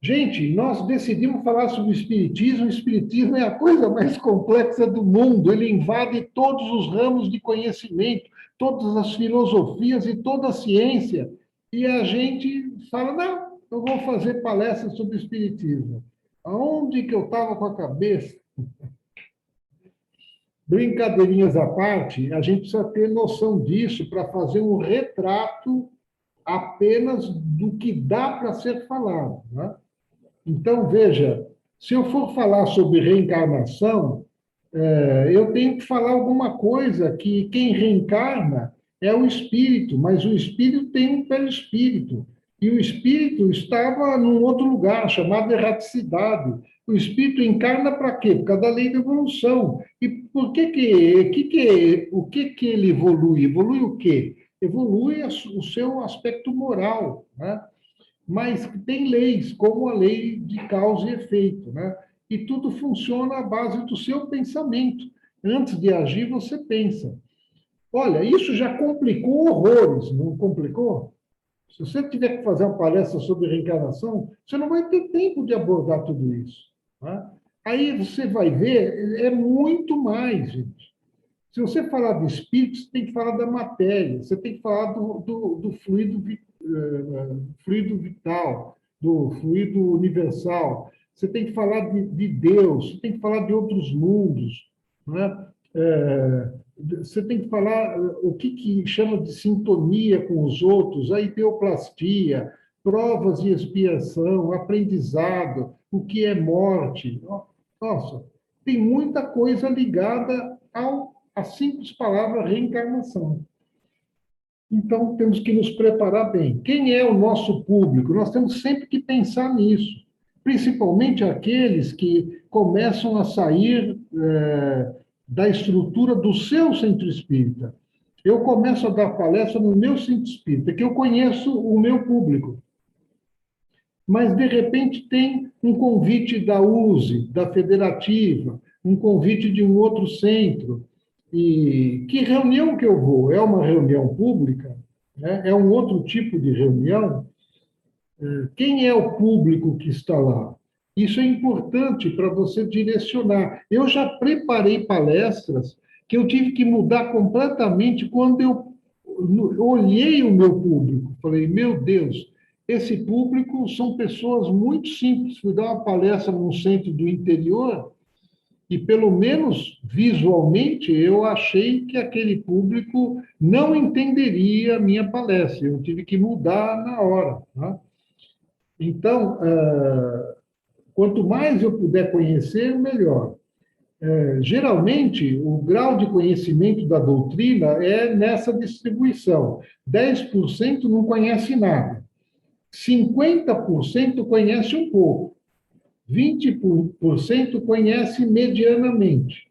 Gente, nós decidimos falar sobre o Espiritismo. O Espiritismo é a coisa mais complexa do mundo. Ele invade todos os ramos de conhecimento, todas as filosofias e toda a ciência. E a gente fala, não, eu vou fazer palestra sobre o Espiritismo. Aonde que eu estava com a cabeça? Brincadeirinhas à parte, a gente precisa ter noção disso para fazer um retrato apenas do que dá para ser falado, né? Então, veja, se eu for falar sobre reencarnação, eu tenho que falar alguma coisa que quem reencarna é o espírito, mas o espírito tem um perispírito. E o espírito estava num outro lugar, chamado erraticidade. O espírito encarna para quê? Por causa da lei da evolução. E por o que ele evolui? Evolui o quê? Evolui o seu aspecto moral, né? Mas tem leis, como a lei de causa e efeito, né? E tudo funciona à base do seu pensamento. Antes de agir, você pensa. Olha, isso já complicou horrores, não complicou? Se você tiver que fazer uma palestra sobre reencarnação, você não vai ter tempo de abordar tudo isso, né? Aí você vai ver, é muito mais, gente. Se você falar de espírito, você tem que falar da matéria, você tem que falar do fluido vital, do fluido universal, você tem que falar de Deus, você tem que falar de outros mundos, né? Você tem que falar o que chama de sintonia com os outros, a ideoplastia, provas de expiação, aprendizado, o que é morte. Nossa, tem muita coisa ligada ao A simples palavra reencarnação. Então, temos que nos preparar bem. Quem é o nosso público? Nós temos sempre que pensar nisso, principalmente aqueles que começam a sair da estrutura do seu centro espírita. Eu começo a dar palestra no meu centro espírita, que eu conheço o meu público. Mas, de repente, tem um convite da USE, da Federativa, um convite de um outro centro. E que reunião que eu vou? É uma reunião pública? Né? É um outro tipo de reunião? Quem é o público que está lá? Isso é importante para você direcionar. Eu já preparei palestras que eu tive que mudar completamente quando eu olhei o meu público. Falei, meu Deus, esse público são pessoas muito simples. Fui dar uma palestra num centro do interior e, pelo menos visualmente, eu achei que aquele público não entenderia a minha palestra. Eu tive que mudar na hora. Tá? Então, quanto mais eu puder conhecer, melhor. Geralmente, o grau de conhecimento da doutrina é nessa distribuição. 10% não conhece nada. 50% conhece um pouco. 20% conhece medianamente.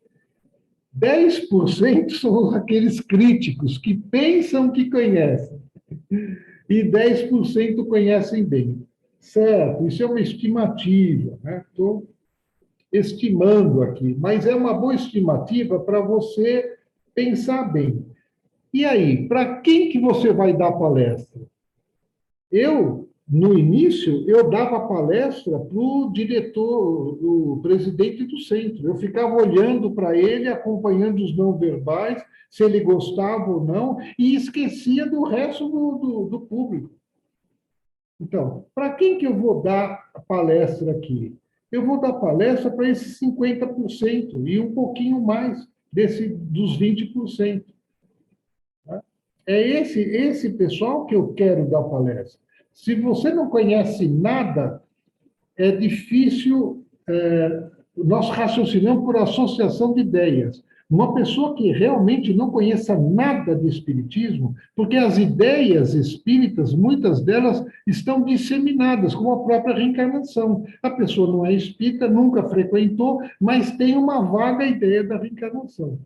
10% são aqueles críticos que pensam que conhecem. E 10% conhecem bem. Certo, isso é uma estimativa, né? Estou estimando aqui, mas é uma boa estimativa para você pensar bem. E aí, para quem que você vai dar palestra? No início, eu dava palestra para o diretor, o presidente do centro. Eu ficava olhando para ele, acompanhando os não verbais, se ele gostava ou não, e esquecia do resto do público. Então, para quem que eu vou dar a palestra aqui? Eu vou dar palestra para esses 50% e um pouquinho mais dos 20%. Tá? É esse pessoal que eu quero dar palestra. Se você não conhece nada, é difícil, nós raciocinamos por associação de ideias. Uma pessoa que realmente não conheça nada de espiritismo, porque as ideias espíritas, muitas delas estão disseminadas, como a própria reencarnação. A pessoa não é espírita, nunca frequentou, mas tem uma vaga ideia da reencarnação.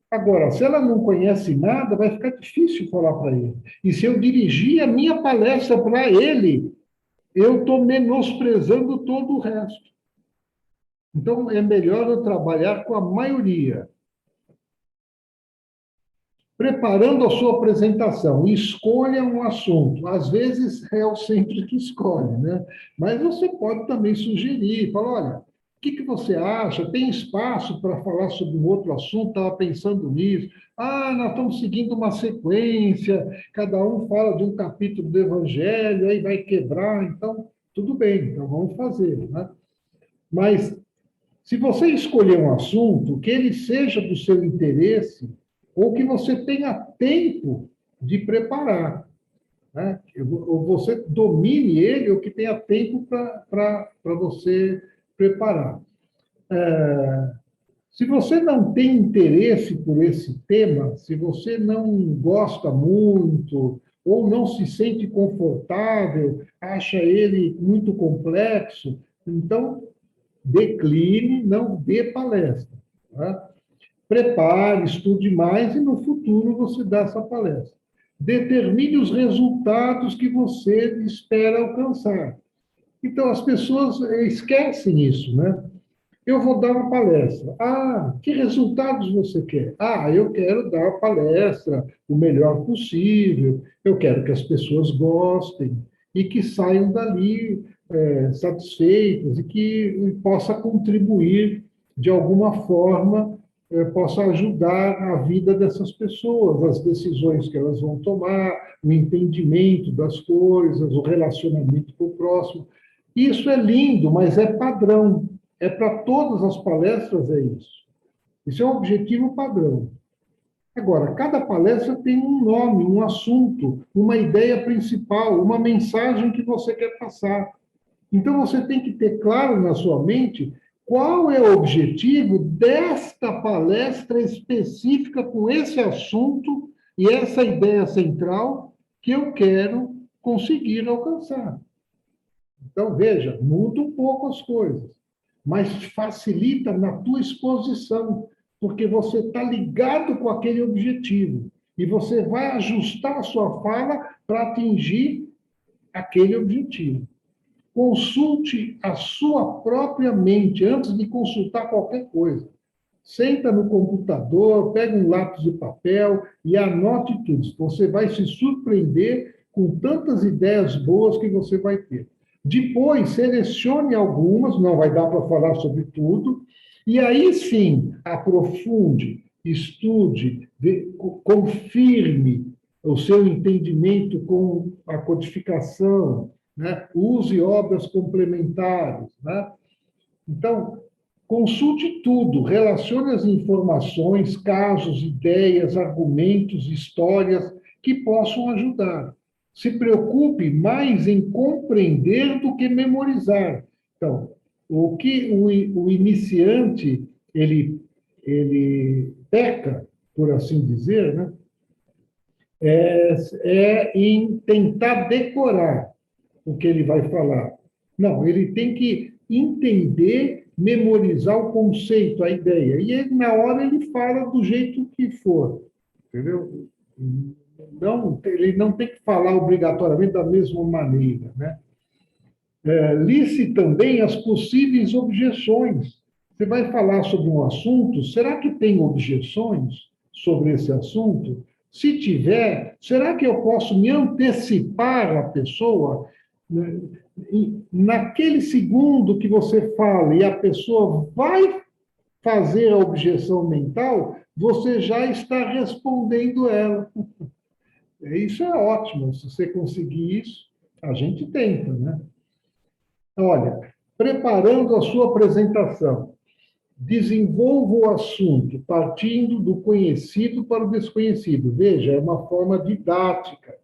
Agora, se ela não conhece nada, vai ficar difícil falar para ele. E se eu dirigir a minha palestra para ele, eu estou menosprezando todo o resto. Então, é melhor eu trabalhar com a maioria. Preparando a sua apresentação, escolha um assunto. Às vezes é o centro que escolhe, né? Mas você pode também sugerir, falar, olha, o que você acha? Tem espaço para falar sobre um outro assunto? Estava pensando nisso. Nós estamos seguindo uma sequência, cada um fala de um capítulo do Evangelho, aí vai quebrar, então, tudo bem, então vamos fazer, né? Mas, se você escolher um assunto, que ele seja do seu interesse, ou que você tenha tempo de preparar, né? Ou você domine ele, ou que tenha tempo para você preparar. Se você não tem interesse por esse tema, se você não gosta muito, ou não se sente confortável, acha ele muito complexo, então decline, não dê palestra. Tá? Prepare, estude mais e no futuro você dá essa palestra. Determine os resultados que você espera alcançar. Então, as pessoas esquecem isso, né? Eu vou dar uma palestra. Que resultados você quer? Eu quero dar a palestra o melhor possível, eu quero que as pessoas gostem e que saiam dali satisfeitas e que possa contribuir de alguma forma, possa ajudar a vida dessas pessoas, as decisões que elas vão tomar, o entendimento das coisas, o relacionamento com o próximo. Isso é lindo, mas é padrão. É para todas as palestras, é isso. Isso é um objetivo padrão. Agora, cada palestra tem um nome, um assunto, uma ideia principal, uma mensagem que você quer passar. Então, você tem que ter claro na sua mente qual é o objetivo desta palestra específica com esse assunto e essa ideia central que eu quero conseguir alcançar. Então, veja, muda um pouco as coisas, mas facilita na tua exposição, porque você está ligado com aquele objetivo e você vai ajustar a sua fala para atingir aquele objetivo. Consulte a sua própria mente antes de consultar qualquer coisa. Senta no computador, pega um lápis de papel e anote tudo. Você vai se surpreender com tantas ideias boas que você vai ter. Depois, selecione algumas, não vai dar para falar sobre tudo, e aí sim, aprofunde, estude, confirme o seu entendimento com a codificação, né? Use obras complementares, né? Então, consulte tudo, relacione as informações, casos, ideias, argumentos, histórias que possam ajudar. Se preocupe mais em compreender do que memorizar. Então, o que o iniciante ele peca, por assim dizer, né? É em tentar decorar o que ele vai falar. Não, ele tem que entender, memorizar o conceito, a ideia. E ele, na hora ele fala do jeito que for. Entendeu? Não, ele não tem que falar obrigatoriamente da mesma maneira, né? Liste também as possíveis objeções. Você vai falar sobre um assunto, será que tem objeções sobre esse assunto? Se tiver, será que eu posso me antecipar à pessoa? Naquele segundo que você fala e a pessoa vai fazer a objeção mental, você já está respondendo ela. Isso é ótimo. Se você conseguir isso, a gente tenta, né? Olha, preparando a sua apresentação, desenvolva o assunto partindo do conhecido para o desconhecido. Veja, é uma forma didática.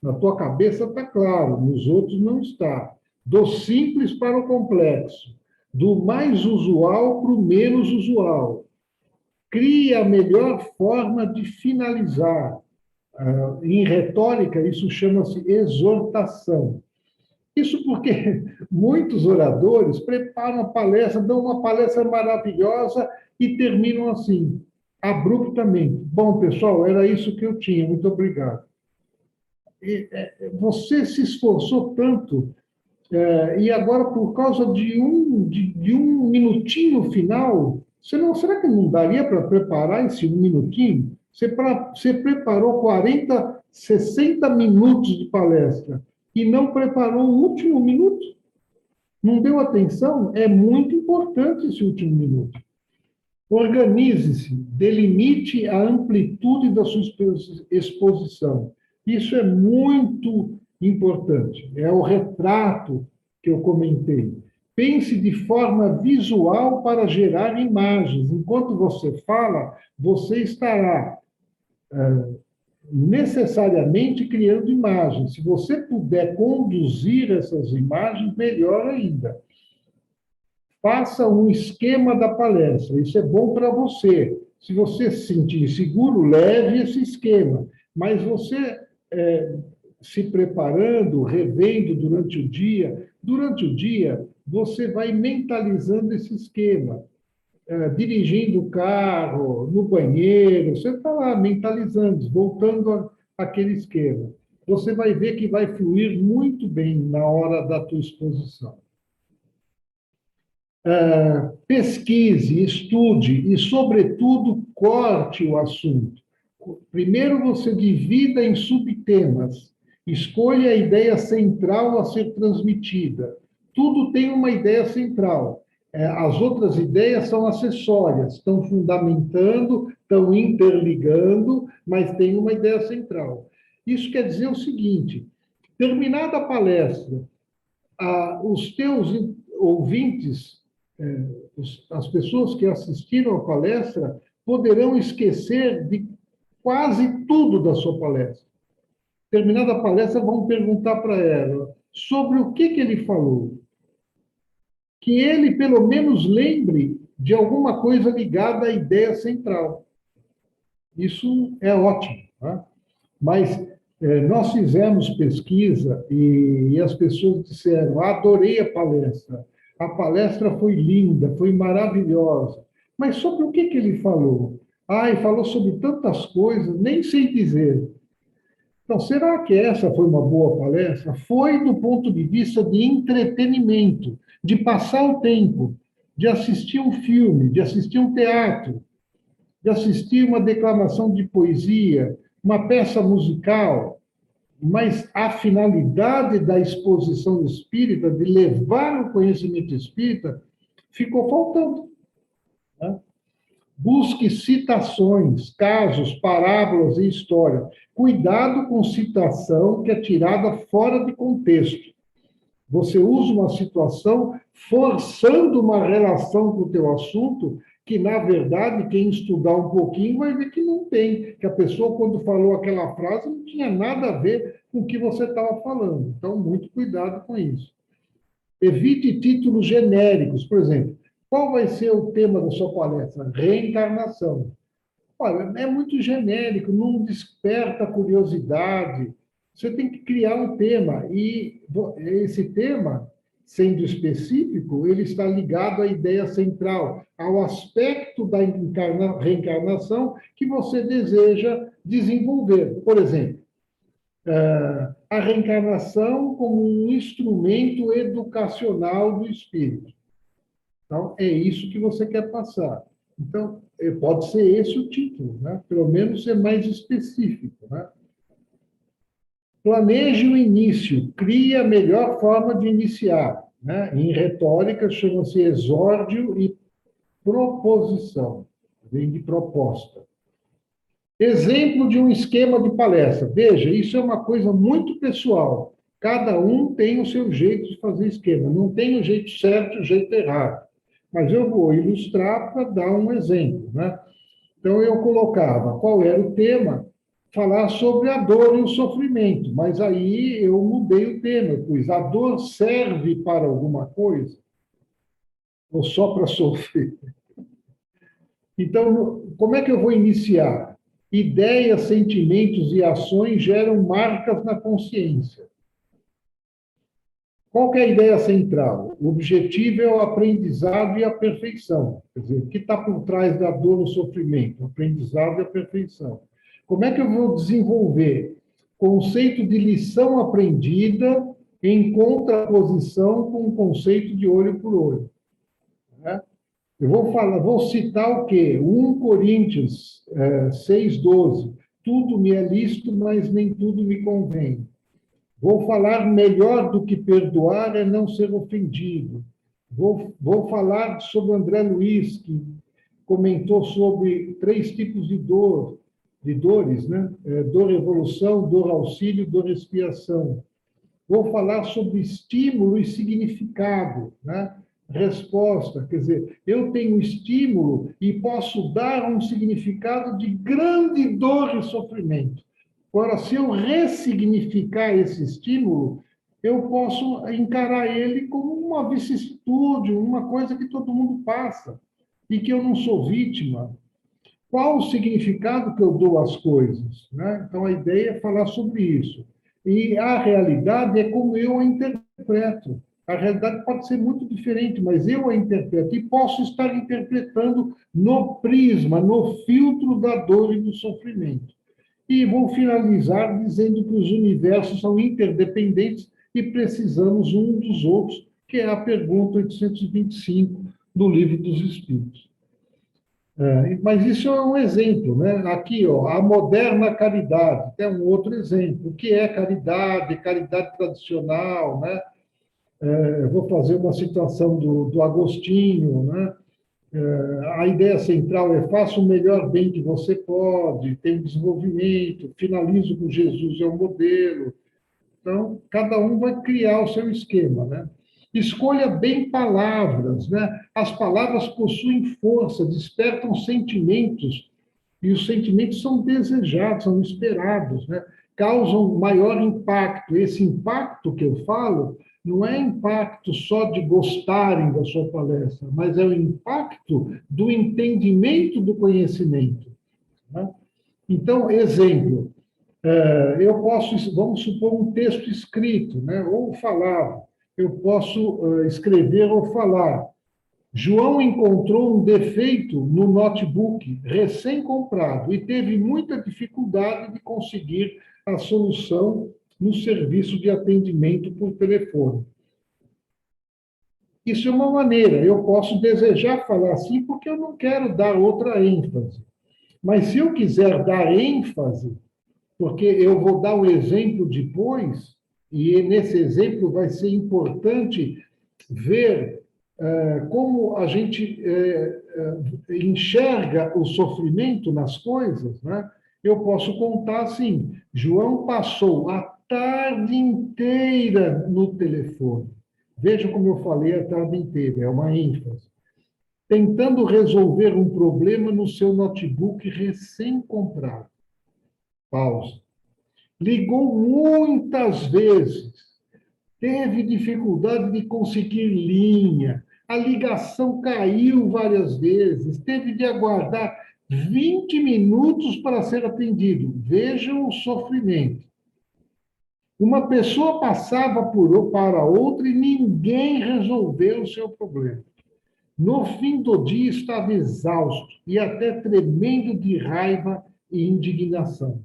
Na tua cabeça está claro, nos outros não está. Do simples para o complexo, do mais usual para o menos usual. Crie a melhor forma de finalizar. Em retórica, isso chama-se exortação. Isso porque muitos oradores preparam a palestra, dão uma palestra maravilhosa e terminam assim, abruptamente. Bom, pessoal, era isso que eu tinha, muito obrigado. Você se esforçou tanto, e agora, por causa de um minutinho final, será que não daria para preparar esse um minutinho? Você preparou 40, 60 minutos de palestra e não preparou o último minuto? Não deu atenção? É muito importante esse último minuto. Organize-se, delimite a amplitude da sua exposição. Isso é muito importante. É o retrato que eu comentei. Pense de forma visual para gerar imagens. Enquanto você fala, você estará necessariamente criando imagens. Se você puder conduzir essas imagens, melhor ainda. Faça um esquema da palestra. Isso é bom para você. Se você se sentir seguro, leve esse esquema. Mas você, se preparando, revendo durante o dia, você vai mentalizando esse esquema. Dirigindo o carro, no banheiro, você está lá mentalizando, voltando àquele esquema. Você vai ver que vai fluir muito bem na hora da tua exposição. Pesquise, estude e, sobretudo, corte o assunto. Primeiro, você divida em subtemas. Escolha a ideia central a ser transmitida. Tudo tem uma ideia central. As outras ideias são acessórias, estão fundamentando, estão interligando, mas tem uma ideia central. Isso quer dizer o seguinte: terminada a palestra, os teus ouvintes, as pessoas que assistiram à palestra, poderão esquecer de quase tudo da sua palestra. Terminada a palestra, vão perguntar para ela sobre o que ele falou. que ele, pelo menos, lembre de alguma coisa ligada à ideia central. Isso é ótimo, tá? Mas nós fizemos pesquisa e as pessoas disseram: adorei a palestra foi linda, foi maravilhosa. Mas sobre o que ele falou? Ele falou sobre tantas coisas, nem sei dizer. Então, será que essa foi uma boa palestra? Foi do ponto de vista de entretenimento, de passar o tempo, de assistir um filme, de assistir um teatro, de assistir uma declamação de poesia, uma peça musical, mas a finalidade da exposição espírita, de levar o conhecimento espírita, ficou faltando, né? Busque citações, casos, parábolas e história. Cuidado com citação que é tirada fora de contexto. Você usa uma situação forçando uma relação com o teu assunto que, na verdade, quem estudar um pouquinho vai ver que não tem, que a pessoa, quando falou aquela frase, não tinha nada a ver com o que você estava falando. Então, muito cuidado com isso. Evite títulos genéricos. Por exemplo, qual vai ser o tema da sua palestra? Reencarnação. Olha, é muito genérico, não desperta curiosidade. Você tem que criar um tema, e esse tema, sendo específico, ele está ligado à ideia central, ao aspecto da reencarnação que você deseja desenvolver. Por exemplo, a reencarnação como um instrumento educacional do espírito. Então, é isso que você quer passar. Então, pode ser esse o título, né? Pelo menos ser mais específico, né? Planeje o início, crie a melhor forma de iniciar, né? Em retórica, chama-se exórdio e proposição, vem de proposta. Exemplo de um esquema de palestra. Veja, isso é uma coisa muito pessoal. Cada um tem o seu jeito de fazer esquema. Não tem o jeito certo e o jeito errado. Mas eu vou ilustrar para dar um exemplo, né? Então, eu colocava qual era o tema, falar sobre a dor e o sofrimento. Mas aí eu mudei o tema, pois a dor serve para alguma coisa? Ou só para sofrer? Então, como é que eu vou iniciar? Ideias, sentimentos e ações geram marcas na consciência. Qual que é a ideia central? O objetivo é o aprendizado e a perfeição. Quer dizer, o que está por trás da dor e do sofrimento? O aprendizado e a perfeição. Como é que eu vou desenvolver conceito de lição aprendida em contraposição com o conceito de olho por olho? Né? Eu vou citar o quê? 1 Coríntios 6,12. Tudo me é lícito, mas nem tudo me convém. Vou falar melhor do que perdoar é não ser ofendido. Vou falar sobre André Luiz, que comentou sobre 3 tipos de dores, né? Dor evolução, dor auxílio, dor expiação. Vou falar sobre estímulo e significado, né? Resposta, quer dizer, eu tenho estímulo e posso dar um significado de grande dor e sofrimento. Agora, se eu ressignificar esse estímulo, eu posso encarar ele como uma vicissitude, uma coisa que todo mundo passa, e que eu não sou vítima. Qual o significado que eu dou às coisas? Né? Então, a ideia é falar sobre isso. E a realidade é como eu a interpreto. A realidade pode ser muito diferente, mas eu a interpreto e posso estar interpretando no prisma, no filtro da dor e do sofrimento. E vou finalizar dizendo que os universos são interdependentes e precisamos um dos outros, que é a pergunta 825 do Livro dos Espíritos. Mas isso é um exemplo, né? Aqui, ó, a moderna caridade, é um outro exemplo. O que é caridade? Caridade tradicional, né? Vou fazer uma citação do Agostinho, né? A ideia central é faça o melhor bem que você pode, tem um desenvolvimento, finalizo com Jesus é o modelo. Então, cada um vai criar o seu esquema, né? Escolha bem palavras, né? As palavras possuem força, despertam sentimentos, e os sentimentos são desejados, são esperados, né? Causam maior impacto. Esse impacto que eu falo não é impacto só de gostarem da sua palestra, mas é o impacto do entendimento do conhecimento, né? Então, exemplo, eu posso, vamos supor, um texto escrito, né, ou falado, eu posso escrever ou falar. João encontrou um defeito no notebook recém-comprado e teve muita dificuldade de conseguir a solução no serviço de atendimento por telefone. Isso é uma maneira, eu posso desejar falar assim porque eu não quero dar outra ênfase. Mas se eu quiser dar ênfase, porque eu vou dar um exemplo depois, e nesse exemplo vai ser importante ver como a gente enxerga o sofrimento nas coisas, né? Eu posso contar assim: João passou a tarde inteira no telefone. Veja como eu falei a tarde inteira, é uma ênfase. Tentando resolver um problema no seu notebook recém-comprado. Pausa. Ligou muitas vezes, teve dificuldade de conseguir linha, a ligação caiu várias vezes, teve de aguardar 20 minutos para ser atendido. Vejam o sofrimento. Uma pessoa passava para outra e ninguém resolveu o seu problema. No fim do dia, estava exausto e até tremendo de raiva e indignação.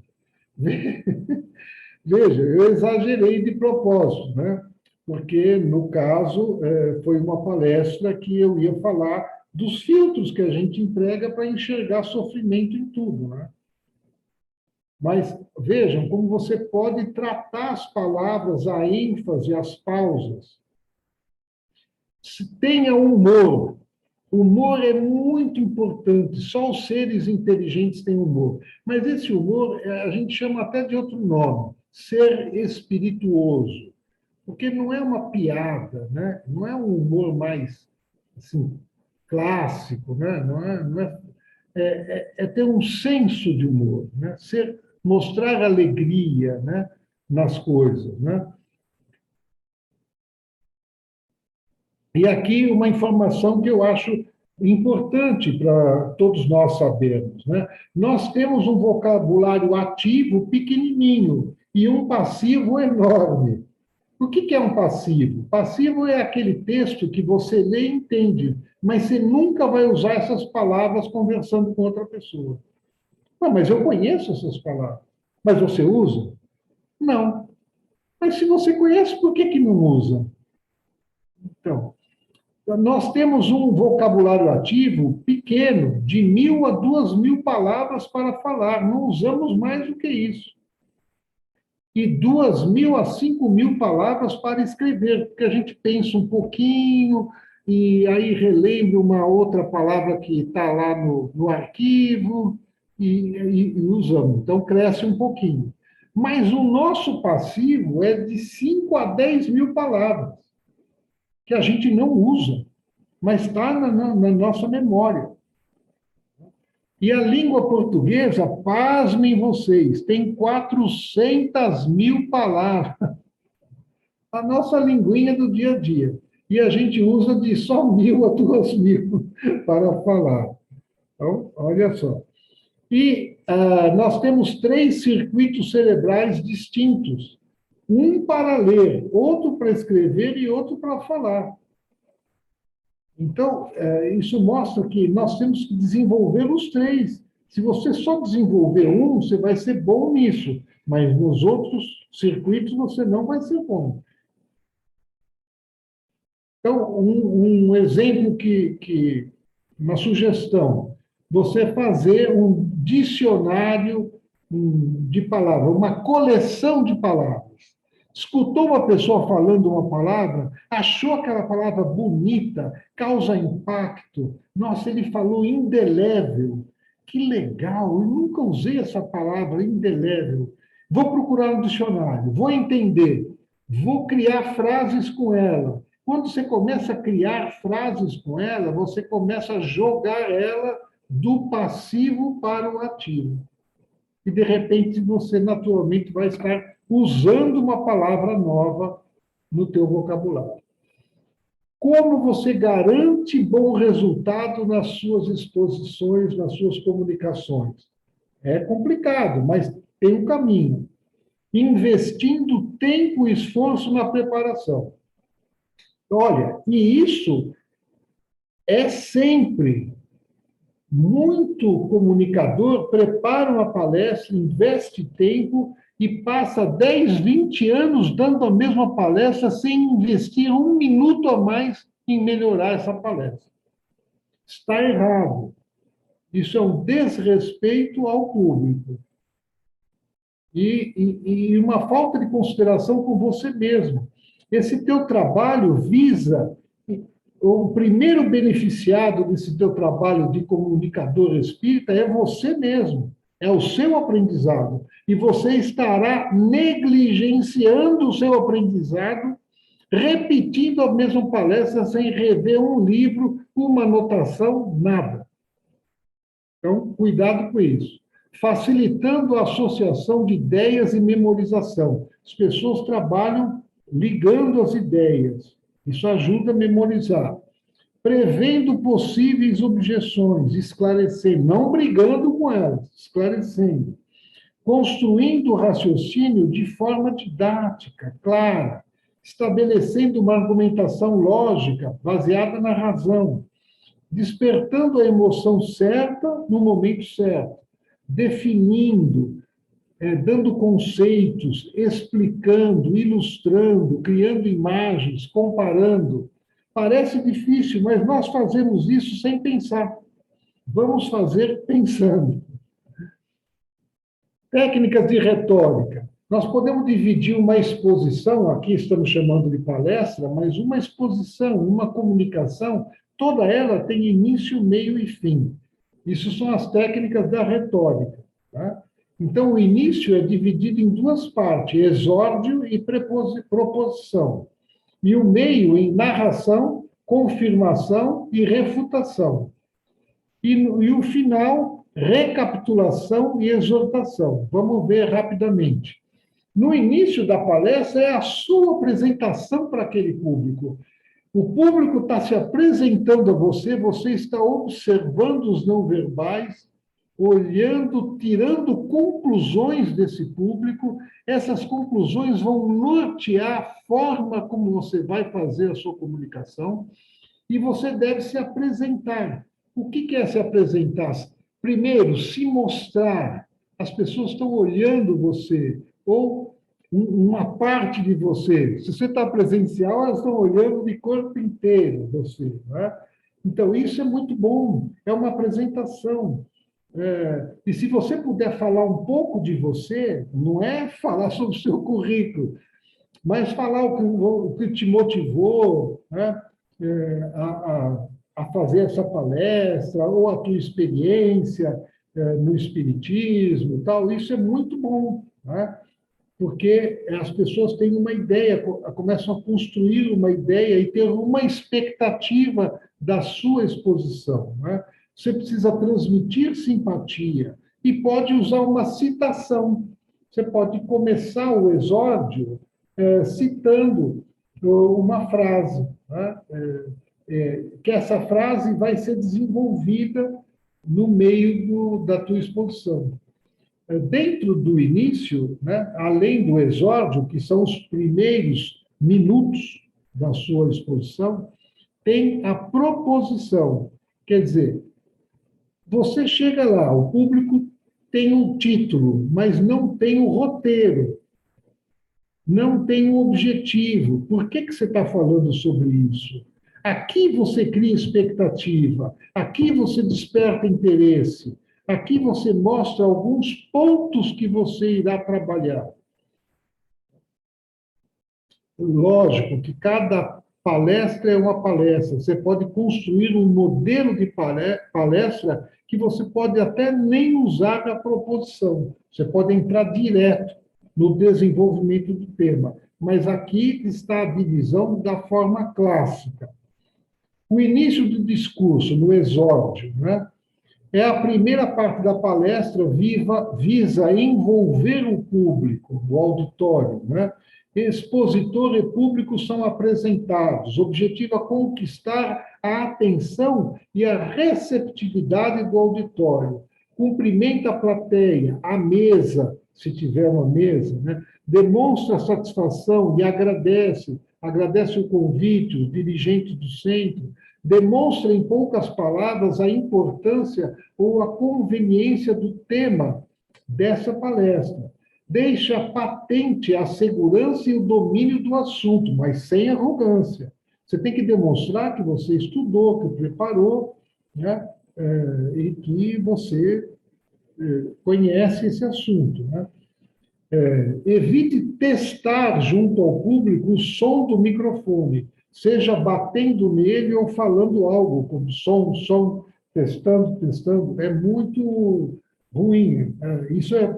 Veja, eu exagerei de propósito, né? Porque, no caso, foi uma palestra que eu ia falar dos filtros que a gente emprega para enxergar sofrimento em tudo, né? Mas vejam como você pode tratar as palavras, a ênfase, as pausas. Tenha humor. Humor é muito importante, só os seres inteligentes têm humor. Mas esse humor, a gente chama até de outro nome, ser espirituoso. Porque não é uma piada, né? Não é um humor mais assim, clássico, né? É ter um senso de humor, né? Mostrar alegria, né? Nas coisas, né? E aqui uma informação que eu acho importante para todos nós sabermos, né? Nós temos um vocabulário ativo pequenininho e um passivo enorme. O que é um passivo? Passivo é aquele texto que você lê e entende, mas você nunca vai usar essas palavras conversando com outra pessoa. Não, mas eu conheço essas palavras. Mas você usa? Não. Mas se você conhece, por que não usa? Então, nós temos um vocabulário ativo pequeno, de 1.000 a 2.000 palavras para falar. Não usamos mais do que isso. E 2.000 a 5.000 palavras para escrever, porque a gente pensa um pouquinho e aí relembra uma outra palavra que está lá no arquivo e usamos. Então, cresce um pouquinho. Mas o nosso passivo é de 5 a 10.000 palavras, que a gente não usa, mas está na nossa memória. E a língua portuguesa, pasmem vocês, tem 400.000 palavras. A nossa linguinha do dia a dia. E a gente usa de só 1.000 a 2.000 para falar. Então, olha só. E nós temos 3 circuitos cerebrais distintos. Um para ler, outro para escrever e outro para falar. Então, isso mostra que nós temos que desenvolver os 3. Se você só desenvolver um, você vai ser bom nisso, mas nos outros circuitos você não vai ser bom. Então, um exemplo uma sugestão, você fazer um dicionário de palavras, uma coleção de palavras. Escutou uma pessoa falando uma palavra, achou aquela palavra bonita, causa impacto. Nossa, ele falou indelével. Que legal, eu nunca usei essa palavra, indelével. Vou procurar no dicionário, vou entender, vou criar frases com ela. Quando você começa a criar frases com ela, você começa a jogar ela do passivo para o ativo. E, de repente, você naturalmente vai estar usando uma palavra nova no teu vocabulário. Como você garante bom resultado nas suas exposições, nas suas comunicações? É complicado, mas tem um caminho. Investindo tempo e esforço na preparação. Olha, e isso é sempre. Muito comunicador prepara uma palestra, investe tempo e passa 10, 20 anos dando a mesma palestra sem investir um minuto a mais em melhorar essa palestra. Está errado. Isso é um desrespeito ao público. E uma falta de consideração com você mesmo. Esse teu trabalho visa... O primeiro beneficiado desse teu trabalho de comunicador espírita é você mesmo, é o seu aprendizado. E você estará negligenciando o seu aprendizado, repetindo a mesma palestra sem rever um livro, uma anotação, nada. Então, cuidado com isso. Facilitando a associação de ideias e memorização. As pessoas trabalham ligando as ideias. Isso ajuda a memorizar. Prevendo possíveis objeções, esclarecendo, não brigando com elas, esclarecendo. Construindo o raciocínio de forma didática, clara, estabelecendo uma argumentação lógica, baseada na razão, despertando a emoção certa no momento certo, definindo, dando conceitos, explicando, ilustrando, criando imagens, comparando. Parece difícil, mas nós fazemos isso sem pensar. Vamos fazer pensando. Técnicas de retórica. Nós podemos dividir uma exposição, aqui estamos chamando de palestra, mas uma exposição, uma comunicação, toda ela tem início, meio e fim. Isso são as técnicas da retórica, tá? Então, o início é dividido em duas partes, exórdio e proposição. E o meio em narração, confirmação e refutação. E o final, recapitulação e exortação. Vamos ver rapidamente. No início da palestra é a sua apresentação para aquele público. O público está se apresentando a você, você está observando os não verbais, olhando, tirando conclusões desse público. Essas conclusões vão nortear a forma como você vai fazer a sua comunicação e você deve se apresentar. O que é se apresentar? Primeiro, se mostrar. As pessoas estão olhando você, ou uma parte de você. Se você está presencial, elas estão olhando de corpo inteiro você, né? Então, isso é muito bom, é uma apresentação. E se você puder falar um pouco de você, não é falar sobre o seu currículo, mas falar o que te motivou, né, a fazer essa palestra, ou a tua experiência no espiritismo, tal, isso é muito bom, né? Porque as pessoas têm uma ideia, começam a construir uma ideia e ter uma expectativa da sua exposição, né? Você precisa transmitir simpatia e pode usar uma citação. Você pode começar o exórdio citando uma frase, né? Que essa frase vai ser desenvolvida no meio da tua exposição. Dentro do início, né, além do exórdio, que são os primeiros minutos da sua exposição, tem a proposição. Quer dizer, você chega lá, o público tem um título, mas não tem o roteiro, não tem o objetivo. Por que você está falando sobre isso? Aqui você cria expectativa, aqui você desperta interesse, aqui você mostra alguns pontos que você irá trabalhar. Lógico que cada palestra é uma palestra. Você pode construir um modelo de palestra que você pode até nem usar a proposição. Você pode entrar direto no desenvolvimento do tema. Mas aqui está a divisão da forma clássica. O início do discurso, no exórdio, né? É a primeira parte da palestra visa envolver o público, o auditório, né? expositor e público são apresentados, objetiva conquistar a atenção e a receptividade do auditório, cumprimenta a plateia, a mesa, se tiver uma mesa, né? Demonstra satisfação e agradece o convite, os dirigentes do centro, demonstra em poucas palavras a importância ou a conveniência do tema dessa palestra. Deixa patente a segurança e o domínio do assunto, mas sem arrogância. Você tem que demonstrar que você estudou, que preparou, né? E que você conhece esse assunto, né? Evite testar junto ao público o som do microfone, seja batendo nele ou falando algo, como som, testando. É muito ruim. Isso é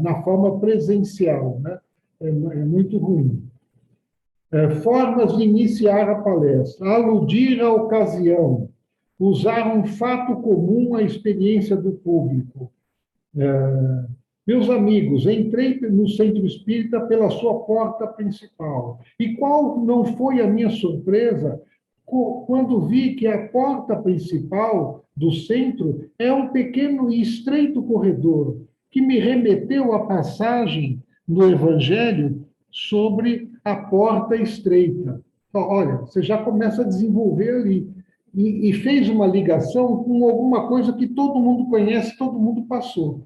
na forma presencial, né? É muito ruim. Formas de iniciar a palestra. Aludir à ocasião. Usar um fato comum à experiência do público. Meus amigos, entrei no centro espírita pela sua porta principal. E qual não foi a minha surpresa quando vi que a porta principal do centro é um pequeno e estreito corredor que me remeteu à passagem no Evangelho sobre a porta estreita. Olha, você já começa a desenvolver ali. E fez uma ligação com alguma coisa que todo mundo conhece, todo mundo passou.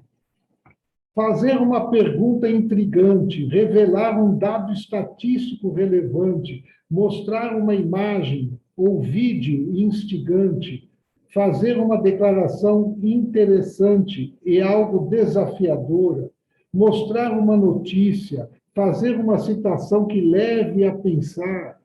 Fazer uma pergunta intrigante, revelar um dado estatístico relevante, mostrar uma imagem ou vídeo instigante, fazer uma declaração interessante e algo desafiadora, mostrar uma notícia, fazer uma citação que leve a pensar,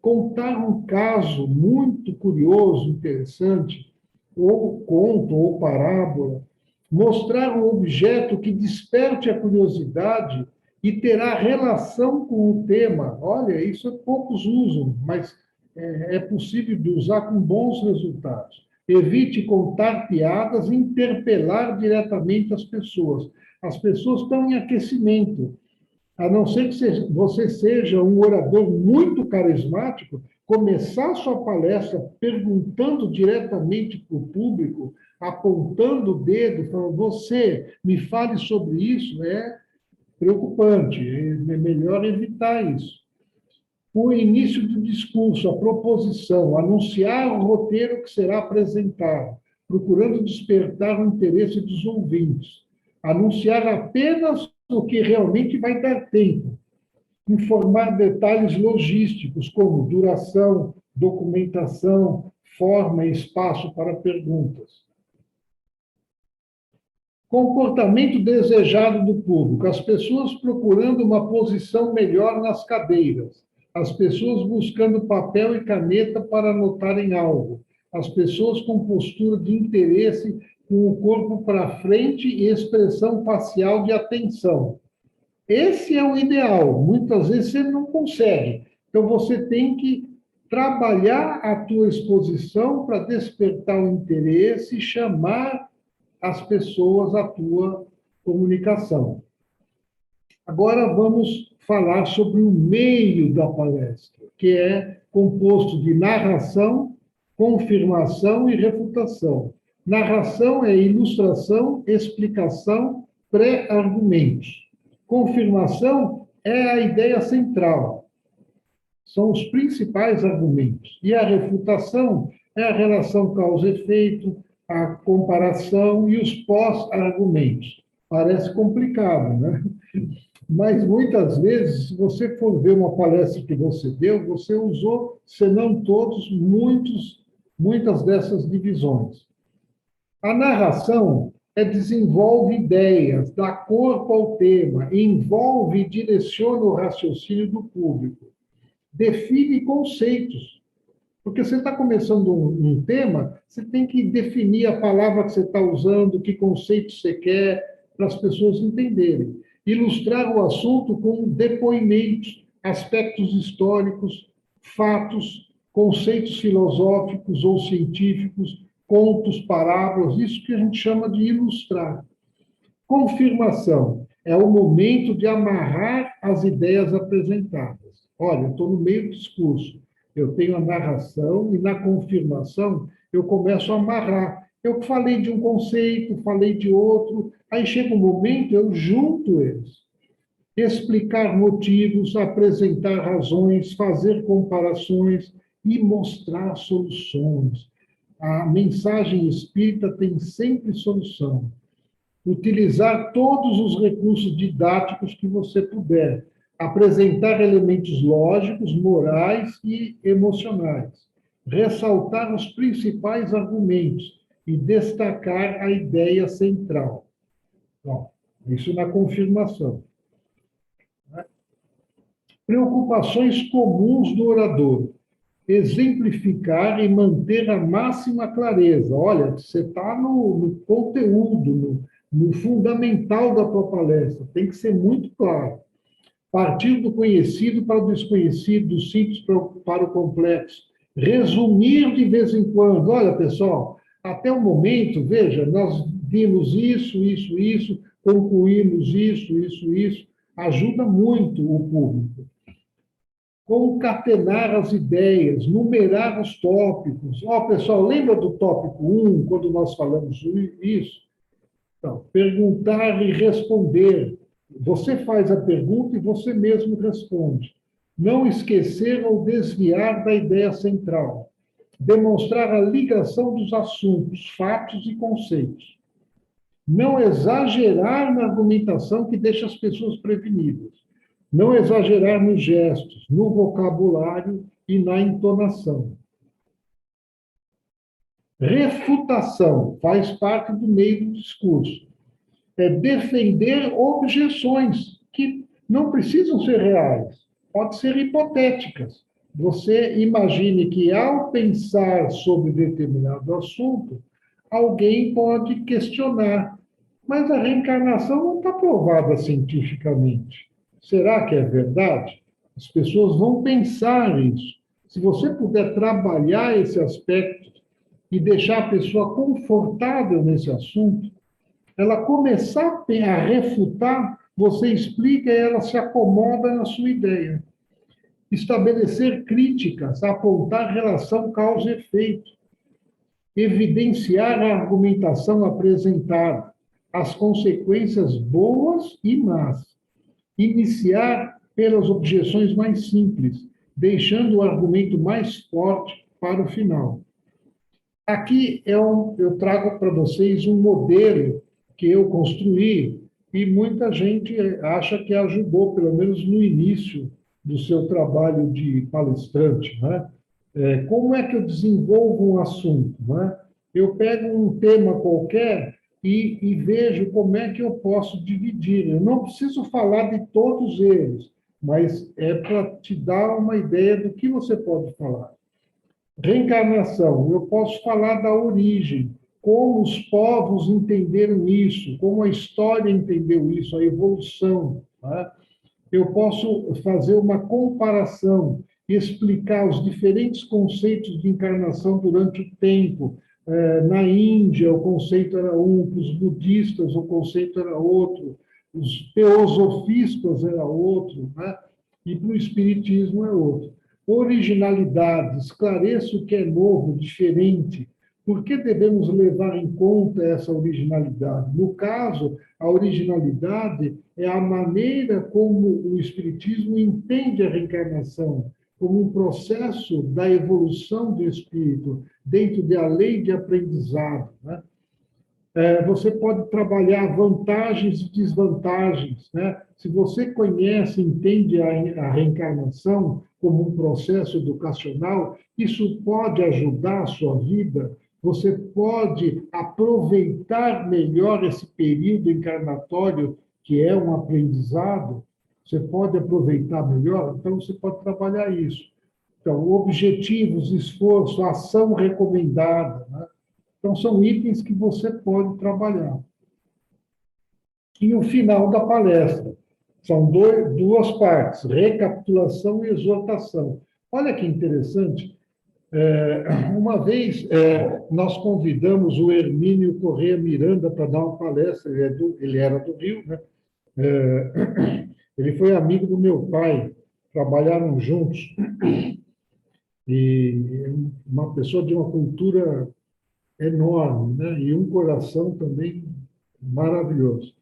contar um caso muito curioso, interessante, ou conto, ou parábola, mostrar um objeto que desperte a curiosidade e terá relação com o tema. Olha, isso poucos usam, mas é possível de usar com bons resultados. Evite contar piadas e interpelar diretamente as pessoas. As pessoas estão em aquecimento. A não ser que você seja um orador muito carismático, começar sua palestra perguntando diretamente para o público, apontando o dedo, falando, você me fale sobre isso, é preocupante, é melhor evitar isso. O início do discurso, a proposição, anunciar o roteiro que será apresentado, procurando despertar o interesse dos ouvintes. Anunciar apenas o que realmente vai dar tempo. Informar detalhes logísticos, como duração, documentação, forma e espaço para perguntas. Comportamento desejado do público. As pessoas procurando uma posição melhor nas cadeiras. As pessoas buscando papel e caneta para anotarem algo. As pessoas com postura de interesse, com o corpo para frente e expressão facial de atenção. Esse é o ideal. Muitas vezes você não consegue. Então, você tem que trabalhar a tua exposição para despertar o interesse e chamar as pessoas à tua comunicação. Agora, vamos falar sobre o meio da palestra, que é composto de narração, confirmação e refutação. Narração é ilustração, explicação, pré-argumentos. Confirmação é a ideia central. São os principais argumentos. E a refutação é a relação causa-efeito, a comparação e os pós-argumentos. Parece complicado, né? Mas, muitas vezes, se você for ver uma palestra que você deu, você usou, se não todos, muitas dessas divisões. A narração desenvolve ideias, dá corpo ao tema, envolve e direciona o raciocínio do público, define conceitos. Porque você está começando um tema, você tem que definir a palavra que você está usando, que conceito você quer, para as pessoas entenderem. Ilustrar o assunto com depoimentos, aspectos históricos, fatos, conceitos filosóficos ou científicos, contos, parábolas, isso que a gente chama de ilustrar. Confirmação é o momento de amarrar as ideias apresentadas. Olha, eu estou no meio do discurso, eu tenho a narração e na confirmação eu começo a amarrar. Eu falei de um conceito, falei de outro, aí chega um momento, eu junto eles. Explicar motivos, apresentar razões, fazer comparações e mostrar soluções. A mensagem espírita tem sempre solução. Utilizar todos os recursos didáticos que você puder. Apresentar elementos lógicos, morais e emocionais. Ressaltar os principais argumentos e destacar a ideia central. Bom, isso na confirmação. Preocupações comuns do orador. Exemplificar e manter a máxima clareza. Olha, você está no conteúdo, no fundamental da tua palestra. Tem que ser muito claro. Partir do conhecido para o desconhecido, do simples para o complexo. Resumir de vez em quando. Olha, pessoal, até o momento, veja, nós vimos isso, concluímos isso. Ajuda muito o público. Concatenar as ideias, numerar os tópicos. Pessoal, lembra do tópico 1, quando nós falamos isso? Então, perguntar e responder. Você faz a pergunta e você mesmo responde. Não esquecer ou desviar da ideia central. Demonstrar a ligação dos assuntos, fatos e conceitos. Não exagerar na argumentação que deixa as pessoas prevenidas. Não exagerar nos gestos, no vocabulário e na entonação. Refutação faz parte do meio do discurso. É defender objeções que não precisam ser reais, podem ser hipotéticas. Você imagine que, ao pensar sobre determinado assunto, alguém pode questionar, mas a reencarnação não está provada cientificamente. Será que é verdade? As pessoas vão pensar isso. Se você puder trabalhar esse aspecto e deixar a pessoa confortável nesse assunto, ela começar a refutar, você explica e ela se acomoda na sua ideia. Estabelecer críticas, apontar relação causa e efeito. Evidenciar a argumentação apresentada, as consequências boas e más. Iniciar pelas objeções mais simples, deixando o argumento mais forte para o final. Aqui eu trago para vocês um modelo que eu construí e muita gente acha que ajudou, pelo menos no início do seu trabalho de palestrante, né? Como é que eu desenvolvo um assunto, né? Eu pego um tema qualquer e vejo como é que eu posso dividir. Eu não preciso falar de todos eles, mas é para te dar uma ideia do que você pode falar. Reencarnação, eu posso falar da origem, como os povos entenderam isso, como a história entendeu isso, a evolução. Tá? Eu posso fazer uma comparação, explicar os diferentes conceitos de encarnação durante o tempo. Na Índia, o conceito era um, para os budistas, o conceito era outro, os teosofistas era outro, né? E para o espiritismo é outro. Originalidade, esclareça o que é novo, diferente. Por que devemos levar em conta essa originalidade? No caso, a originalidade é a maneira como o espiritismo entende a reencarnação, como um processo da evolução do espírito, dentro da lei de aprendizado. Né? Você pode trabalhar vantagens e desvantagens. Né? Se você conhece, entende a reencarnação como um processo educacional, isso pode ajudar a sua vida. Você pode aproveitar melhor esse período encarnatório, que é um aprendizado. Você pode aproveitar melhor, então você pode trabalhar isso. Então, objetivos, esforço, ação recomendada. Né? Então, são itens que você pode trabalhar. E o final da palestra. São duas partes, recapitulação e exortação. Olha que interessante. Uma vez, nós convidamos o Hermínio Corrêa Miranda para dar uma palestra, ele era do Rio, né? Ele foi amigo do meu pai, trabalharam juntos, e uma pessoa de uma cultura enorme, né? E um coração também maravilhoso.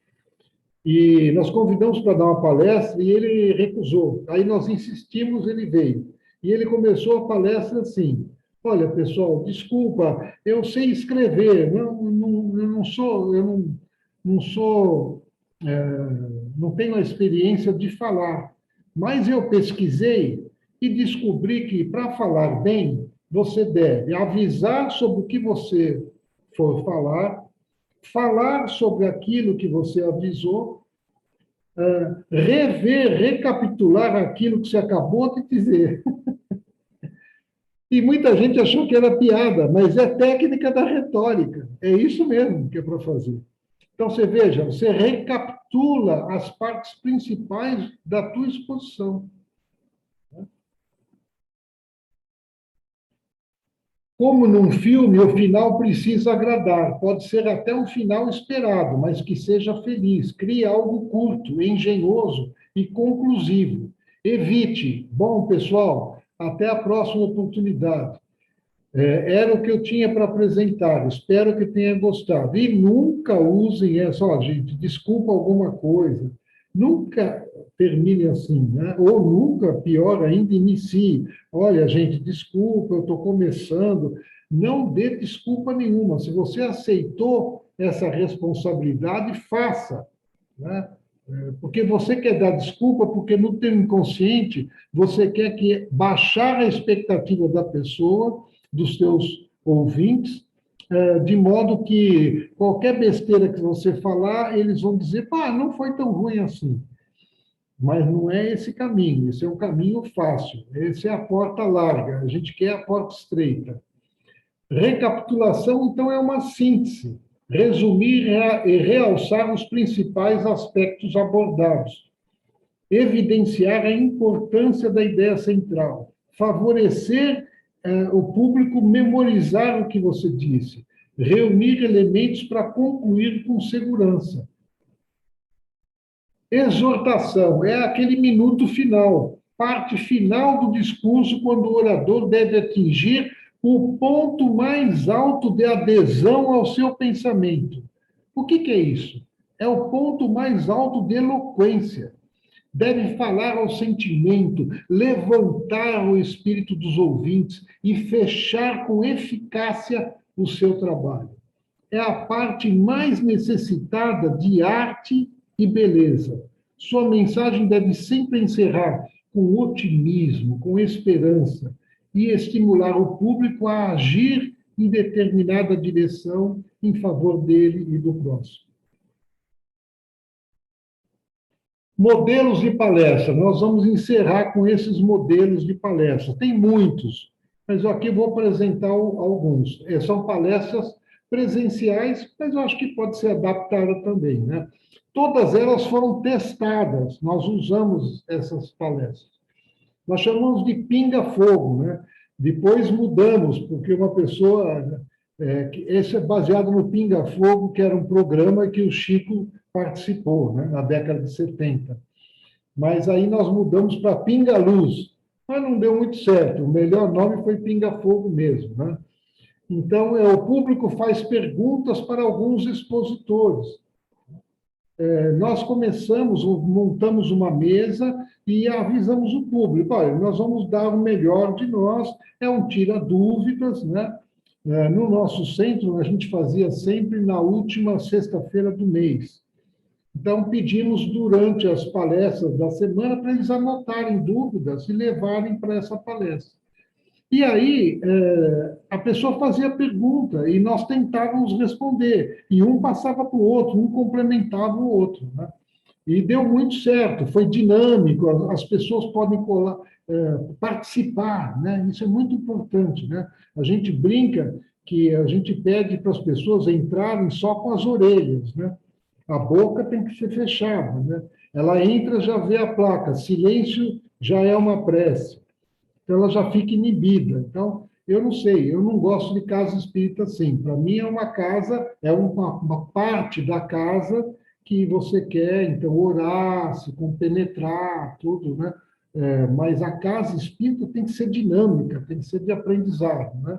E nós convidamos para dar uma palestra e ele recusou. Aí nós insistimos, ele veio. E ele começou a palestra assim: olha, pessoal, desculpa, eu sei escrever, não sou, não tenho a experiência de falar, mas eu pesquisei e descobri que, para falar bem, você deve avisar sobre o que você for falar, falar sobre aquilo que você avisou, rever, recapitular aquilo que você acabou de dizer. E muita gente achou que era piada, mas é técnica da retórica. É isso mesmo que é para fazer. Então, você veja, você recapitula as partes principais da tua exposição. Como num filme, o final precisa agradar. Pode ser até um final esperado, mas que seja feliz. Crie algo curto, engenhoso e conclusivo. Evite. Bom, pessoal, até a próxima oportunidade. Era o que eu tinha para apresentar. Espero que tenha gostado. E nunca usem essa, gente, desculpa alguma coisa. Nunca termine assim, né? Ou nunca, pior ainda, inicie. Olha, gente, desculpa, eu estou começando. Não dê desculpa nenhuma. Se você aceitou essa responsabilidade, faça, né? Porque você quer dar desculpa, porque no teu inconsciente você quer baixar a expectativa da pessoa, dos teus ouvintes, de modo que qualquer besteira que você falar, eles vão dizer, pá, não foi tão ruim assim. Mas não é esse caminho, esse é um caminho fácil, essa é a porta larga, a gente quer a porta estreita. Recapitulação, então, é uma síntese, resumir e realçar os principais aspectos abordados, evidenciar a importância da ideia central, favorecer o público memorizar o que você disse, reunir elementos para concluir com segurança. Exortação é aquele minuto final, parte final do discurso, quando o orador deve atingir o ponto mais alto de adesão ao seu pensamento. O que é isso? É o ponto mais alto de eloquência. Deve falar ao sentimento, levantar o espírito dos ouvintes e fechar com eficácia o seu trabalho. É a parte mais necessitada de arte e beleza. Sua mensagem deve sempre encerrar com otimismo, com esperança e estimular o público a agir em determinada direção em favor dele e do próximo. Modelos de palestra. Nós vamos encerrar com esses modelos de palestra. Tem muitos, mas eu aqui vou apresentar alguns. São palestras presenciais, mas eu acho que pode ser adaptada também, né? Todas elas foram testadas, nós usamos essas palestras. Nós chamamos de pinga-fogo, né? Depois mudamos, porque uma pessoa... esse é baseado no Pinga-Fogo, que era um programa que o Chico participou, né, na década de 70. Mas aí nós mudamos para Pinga-Luz, mas não deu muito certo. O melhor nome foi Pinga-Fogo mesmo, né? Então, o público faz perguntas para alguns expositores. Nós montamos uma mesa e avisamos o público, olha, nós vamos dar o melhor de nós, é um tira-dúvidas, né? No nosso centro, a gente fazia sempre na última sexta-feira do mês. Então, pedimos durante as palestras da semana para eles anotarem dúvidas e levarem para essa palestra. E aí, a pessoa fazia pergunta e nós tentávamos responder. E um passava para o outro, um complementava o outro, né? E deu muito certo, foi dinâmico, as pessoas podem participar, né? Isso é muito importante, né? A gente brinca que a gente pede para as pessoas entrarem só com as orelhas, né? A boca tem que ser fechada, né? Ela entra, já vê a placa, silêncio já é uma prece. Então, ela já fica inibida. Então, eu não sei, eu não gosto de casa espírita assim. Para mim, é uma casa, é uma parte da casa que você quer, então, orar, se compenetrar, tudo, né? Mas a casa espírita tem que ser dinâmica, tem que ser de aprendizado, né?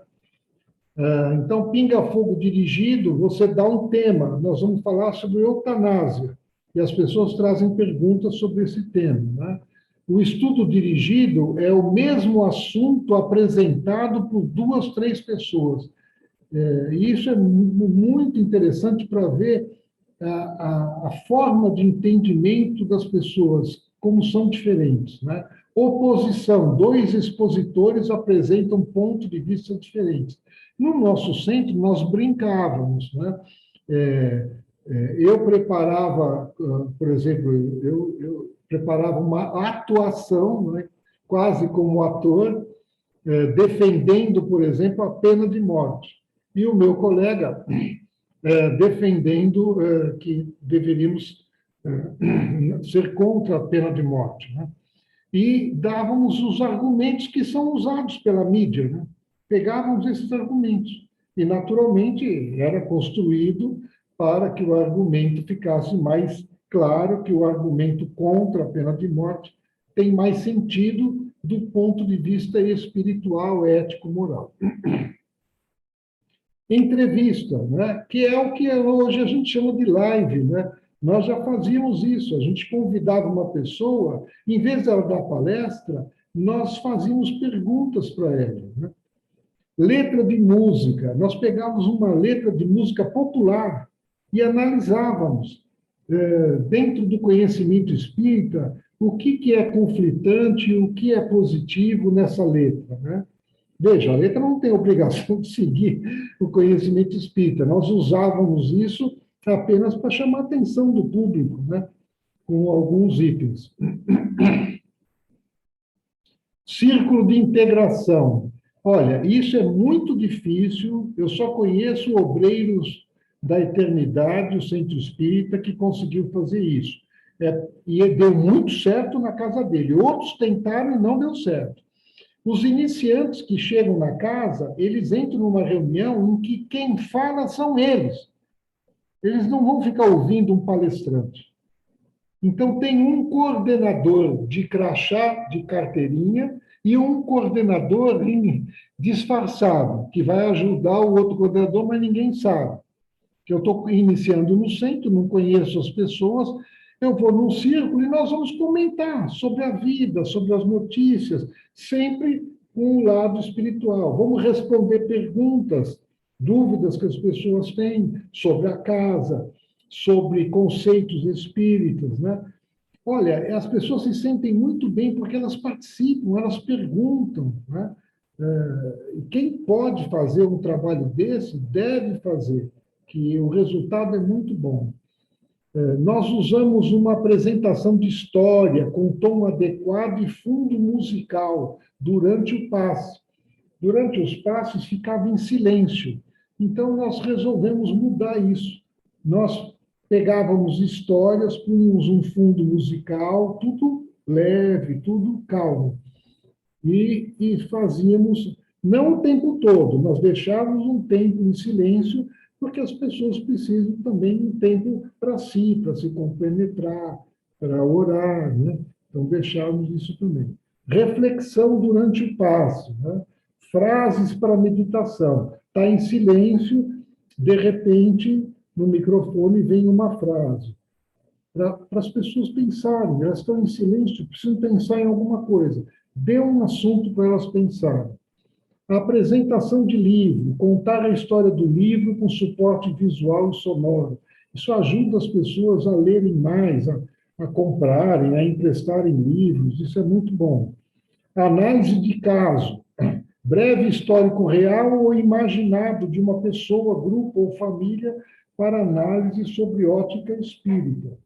Então, pinga-fogo dirigido, você dá um tema. Nós vamos falar sobre eutanásia. E as pessoas trazem perguntas sobre esse tema, né? O estudo dirigido é o mesmo assunto apresentado por 2, 3 pessoas. E isso é muito interessante para ver a forma de entendimento das pessoas, como são diferentes, né? Oposição, 2 expositores apresentam pontos de vista diferentes. No nosso centro, nós brincávamos, né? Eu preparava, por exemplo, eu preparava uma atuação, né? Quase como ator, defendendo, por exemplo, a pena de morte. E o meu colega defendendo que deveríamos ser contra a pena de morte, né? E dávamos os argumentos que são usados pela mídia, né? Pegávamos esses argumentos e, naturalmente, era construído para que o argumento ficasse mais claro, que o argumento contra a pena de morte tem mais sentido do ponto de vista espiritual, ético, moral. Entrevista, né? Que é o que hoje a gente chama de live, né? Nós já fazíamos isso, a gente convidava uma pessoa, em vez dela dar palestra, nós fazíamos perguntas para ela, né? Letra de música, nós pegávamos uma letra de música popular e analisávamos, dentro do conhecimento espírita, o que é conflitante, o que é positivo nessa letra, né? Veja, a letra não tem obrigação de seguir o conhecimento espírita. Nós usávamos isso apenas para chamar a atenção do público, né? Com alguns itens. Círculo de integração. Olha, isso é muito difícil. Eu só conheço obreiros da eternidade, o Centro Espírita, que conseguiu fazer isso. E deu muito certo na casa dele. Outros tentaram e não deu certo. Os iniciantes que chegam na casa, eles entram numa reunião em que quem fala são eles. Eles não vão ficar ouvindo um palestrante. Então, tem um coordenador de crachá, de carteirinha, e um coordenador disfarçado, que vai ajudar o outro coordenador, mas ninguém sabe. Que eu estou iniciando no centro, não conheço as pessoas, eu vou num círculo e nós vamos comentar sobre a vida, sobre as notícias, sempre com um lado espiritual. Vamos responder perguntas, dúvidas que as pessoas têm sobre a casa, sobre conceitos espíritas, né? Olha, as pessoas se sentem muito bem porque elas participam, elas perguntam, né? Quem pode fazer um trabalho desse, deve fazer, que o resultado é muito bom. Nós usamos uma apresentação de história com tom adequado e fundo musical durante o passe. Durante os passes ficava em silêncio. Então, nós resolvemos mudar isso. Nós pegávamos histórias, punhamos um fundo musical, tudo leve, tudo calmo. E fazíamos, não o tempo todo, nós deixávamos um tempo em silêncio, porque as pessoas precisam também de um tempo para si, para se compenetrar, para orar, né? Então, deixávamos isso também. Reflexão durante o passe, né? Frases para meditação. Está em silêncio, de repente, no microfone vem uma frase. Para as pessoas pensarem, elas estão em silêncio, precisam pensar em alguma coisa. Dê um assunto para elas pensarem. A apresentação de livro, contar a história do livro com suporte visual e sonoro. Isso ajuda as pessoas a lerem mais, a comprarem, a emprestarem livros, isso é muito bom. Análise de caso, breve histórico real ou imaginado de uma pessoa, grupo ou família para análise sobre ótica espírita.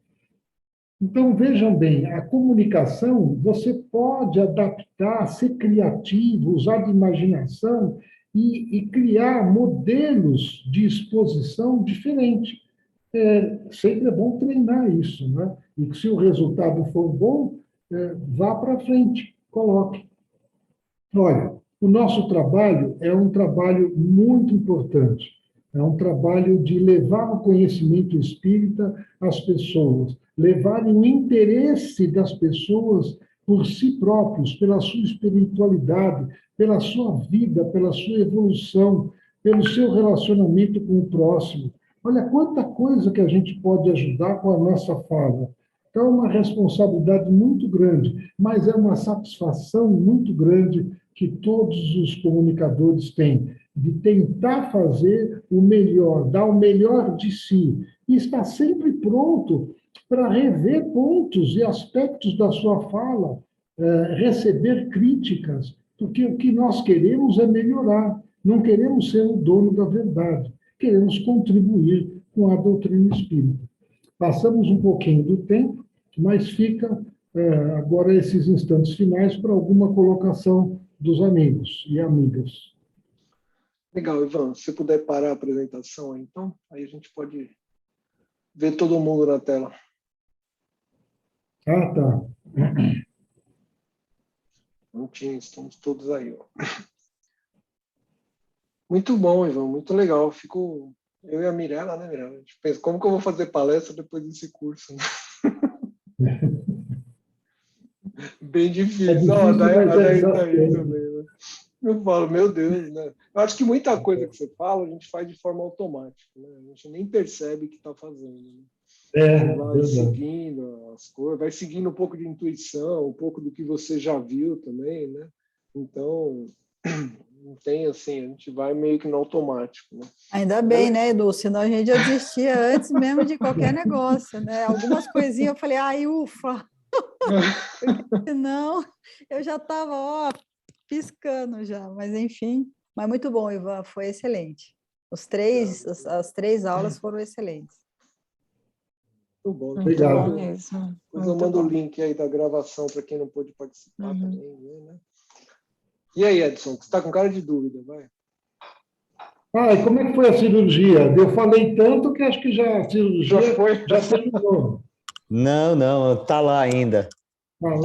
Então, vejam bem, a comunicação, você pode adaptar, ser criativo, usar de imaginação e criar modelos de exposição diferentes. Sempre é bom treinar isso, né? E se o resultado for bom, vá para frente, coloque. Olha, o nosso trabalho é um trabalho muito importante. É um trabalho de levar o conhecimento espírita às pessoas, levar o interesse das pessoas por si próprios, pela sua espiritualidade, pela sua vida, pela sua evolução, pelo seu relacionamento com o próximo. Olha quanta coisa que a gente pode ajudar com a nossa fala. Então, é uma responsabilidade muito grande, mas é uma satisfação muito grande que todos os comunicadores têm, de tentar fazer o melhor, dar o melhor de si, e estar sempre pronto para rever pontos e aspectos da sua fala, receber críticas, porque o que nós queremos é melhorar, não queremos ser o dono da verdade, queremos contribuir com a doutrina espírita. Passamos um pouquinho do tempo, mas fica agora esses instantes finais para alguma colocação dos amigos e amigas. Legal, Ivan. Se puder parar a apresentação aí, então, aí a gente pode ver todo mundo na tela. Ah, tá. Prontinho, estamos todos aí. Ó. Muito bom, Ivan, muito legal. Fico eu e a Mirella, né, Mirella? A gente pensa, como que eu vou fazer palestra depois desse curso? Né? Bem difícil. É difícil, Daí mas tá aí também, né? Eu falo, meu Deus, né? Eu acho que muita coisa que você fala, a gente faz de forma automática, né? A gente nem percebe que está fazendo. Né? Vai seguindo as coisas, vai seguindo um pouco de intuição, um pouco do que você já viu também, né? Então, não tem assim, a gente vai meio que no automático, né? Ainda bem, né, Edu? Senão a gente já desistia antes mesmo de qualquer negócio, né? Algumas coisinhas eu falei, ai, ufa! Porque senão eu já estava, ó, piscando já, mas enfim. Mas muito bom, Ivan, foi excelente. As três aulas foram excelentes. Muito bom. Muito bom mesmo. Depois eu mando o link aí da gravação para quem não pôde participar também, né? E aí, Edson, você está com cara de dúvida, vai. E como é que foi a cirurgia? Eu falei tanto que acho que já a cirurgia já terminou. Não, tá lá ainda.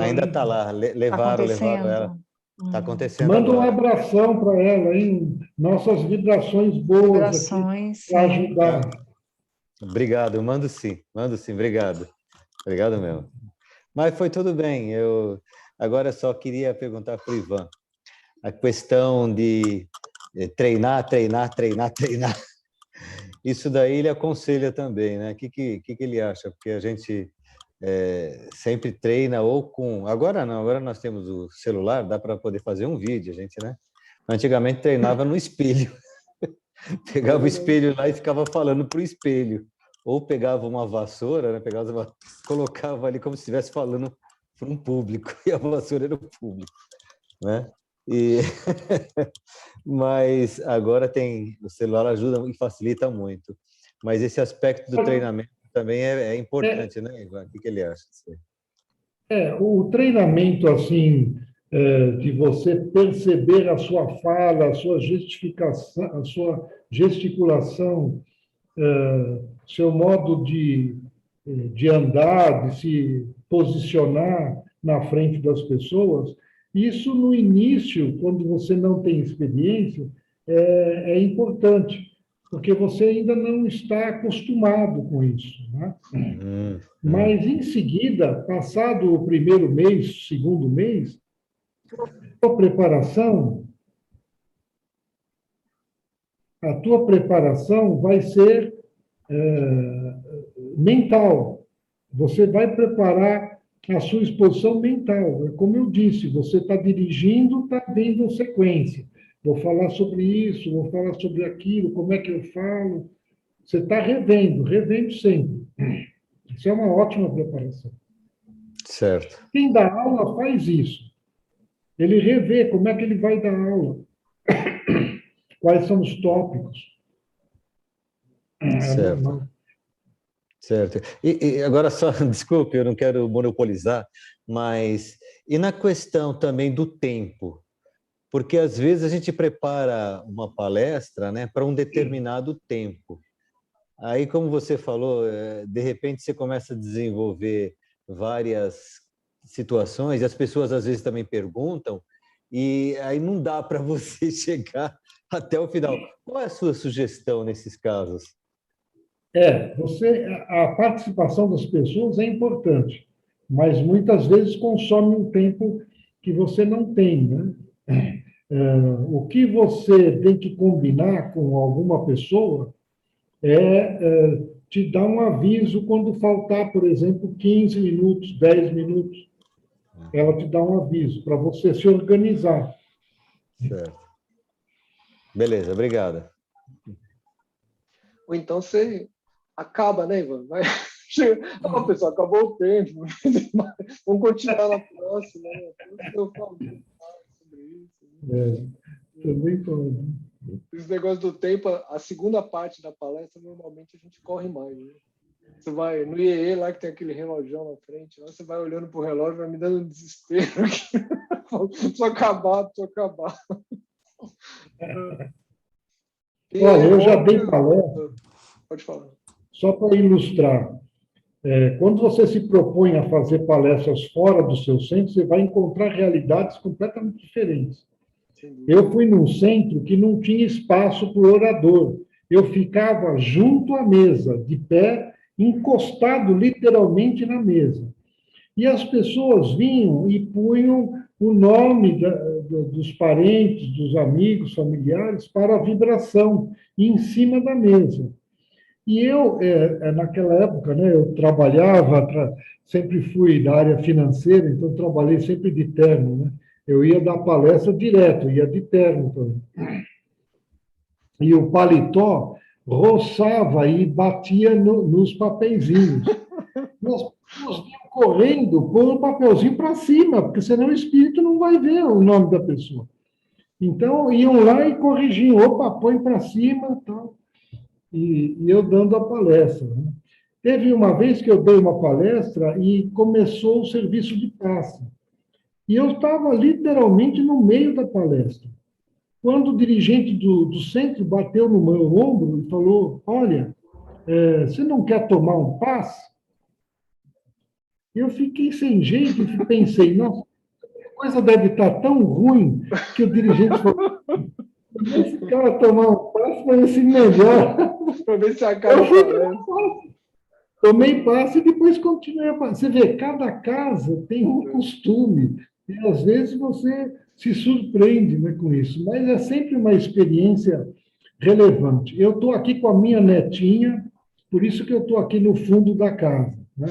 Ainda tá lá. Levaram ela. Tá acontecendo. Manda um abração para ela, hein? Nossas vibrações boas para ajudar. Obrigado, mando sim, obrigado. Obrigado mesmo. Mas foi tudo bem. Eu agora só queria perguntar para o Ivan a questão de treinar. Isso daí ele aconselha também, né? O que ele acha? Porque a gente sempre treina ou com... Agora não, agora nós temos o celular, dá para poder fazer um vídeo, a gente, né? Antigamente treinava no espelho. Pegava o espelho lá e ficava falando para o espelho. Ou pegava uma vassoura, né? Colocava ali como se estivesse falando para um público, e a vassoura era o público, né? Mas agora o celular ajuda e facilita muito. Mas esse aspecto do treinamento também é importante, né, Ivan? O que ele acha? O treinamento, assim, de você perceber a sua fala, a sua gesticulação, seu modo de andar, de se posicionar na frente das pessoas, isso no início, quando você não tem experiência, é importante, porque você ainda não está acostumado com isso, né? Mas, em seguida, passado o primeiro mês, segundo mês, a tua preparação vai ser mental. Você vai preparar a sua exposição mental. Como eu disse, você está dirigindo, está vendo sequência. Vou falar sobre isso, vou falar sobre aquilo, como é que eu falo. Você está revendo sempre. Isso é uma ótima preparação. Certo. Quem dá aula faz isso. Ele revê como é que ele vai dar aula. Quais são os tópicos. Certo. E agora só, desculpe, eu não quero monopolizar, mas e na questão também do tempo? Porque às vezes a gente prepara uma palestra, né, para um determinado tempo. Aí, como você falou, de repente você começa a desenvolver várias situações, e as pessoas às vezes também perguntam, e aí não dá para você chegar até o final. Qual é a sua sugestão nesses casos? A participação das pessoas é importante, mas muitas vezes consome um tempo que você não tem, né? O que você tem que combinar com alguma pessoa te dar um aviso quando faltar, por exemplo, 15 minutos, 10 minutos. Ela te dá um aviso para você se organizar. Certo. Beleza, obrigado. Ou então você acaba, né, Ivan? Pessoal, acabou o tempo. Vamos continuar na próxima. Né? Eu falo sobre isso. Também pode. Esse negócio do tempo, a segunda parte da palestra, normalmente a gente corre mais. Né? Você vai no IEE, lá que tem aquele relógio na frente, lá você vai olhando para o relógio, vai me dando um desespero. Preciso acabar. Olha, eu já dei palestra. Pode falar. Só para ilustrar. Quando você se propõe a fazer palestras fora do seu centro, você vai encontrar realidades completamente diferentes. Eu fui num centro que não tinha espaço para o orador. Eu ficava junto à mesa, de pé, encostado literalmente na mesa. E as pessoas vinham e punham o nome dos parentes, dos amigos, familiares, para a vibração, em cima da mesa. E eu, naquela época, né, eu trabalhava, sempre fui da área financeira, então trabalhei sempre de terno, né? Eu ia dar palestra direto, ia de terno também. E o paletó roçava e batia nos papeizinhos. E as pessoas vinham correndo, pôr o papelzinho para cima, porque senão o espírito não vai ver o nome da pessoa. Então, iam lá e corrigiam, opa, põe para cima, tal. E eu dando a palestra. Né? Teve uma vez que eu dei uma palestra e começou o serviço de passe. E eu estava literalmente no meio da palestra. Quando o dirigente do centro bateu no meu ombro e falou, olha, você não quer tomar um passe? Eu fiquei sem jeito e pensei, nossa, a coisa deve estar tão ruim que o dirigente falou, esse cara tomar um passe vai ser melhor. Para ver se acaba a palestra. Tomei passe e depois continuei a passe. Você vê, cada casa tem um costume. E às vezes você se surpreende, né, com isso. Mas é sempre uma experiência relevante. Eu estou aqui com a minha netinha, por isso que eu estou aqui no fundo da casa. Né?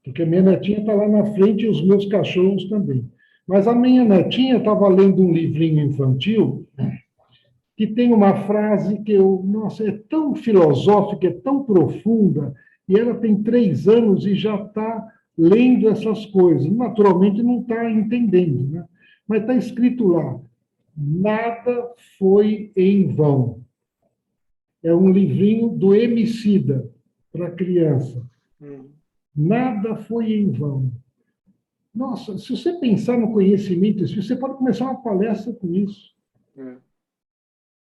Porque a minha netinha está lá na frente e os meus cachorros também. Mas a minha netinha estava lendo um livrinho infantil que tem uma frase que nossa, é tão filosófica, é tão profunda, e ela tem 3 anos e já está lendo essas coisas. Naturalmente não está entendendo, né? Mas está escrito lá, nada foi em vão. É um livrinho do Emicida, para criança. Nada foi em vão. Nossa, se você pensar no conhecimento, você pode começar uma palestra com isso.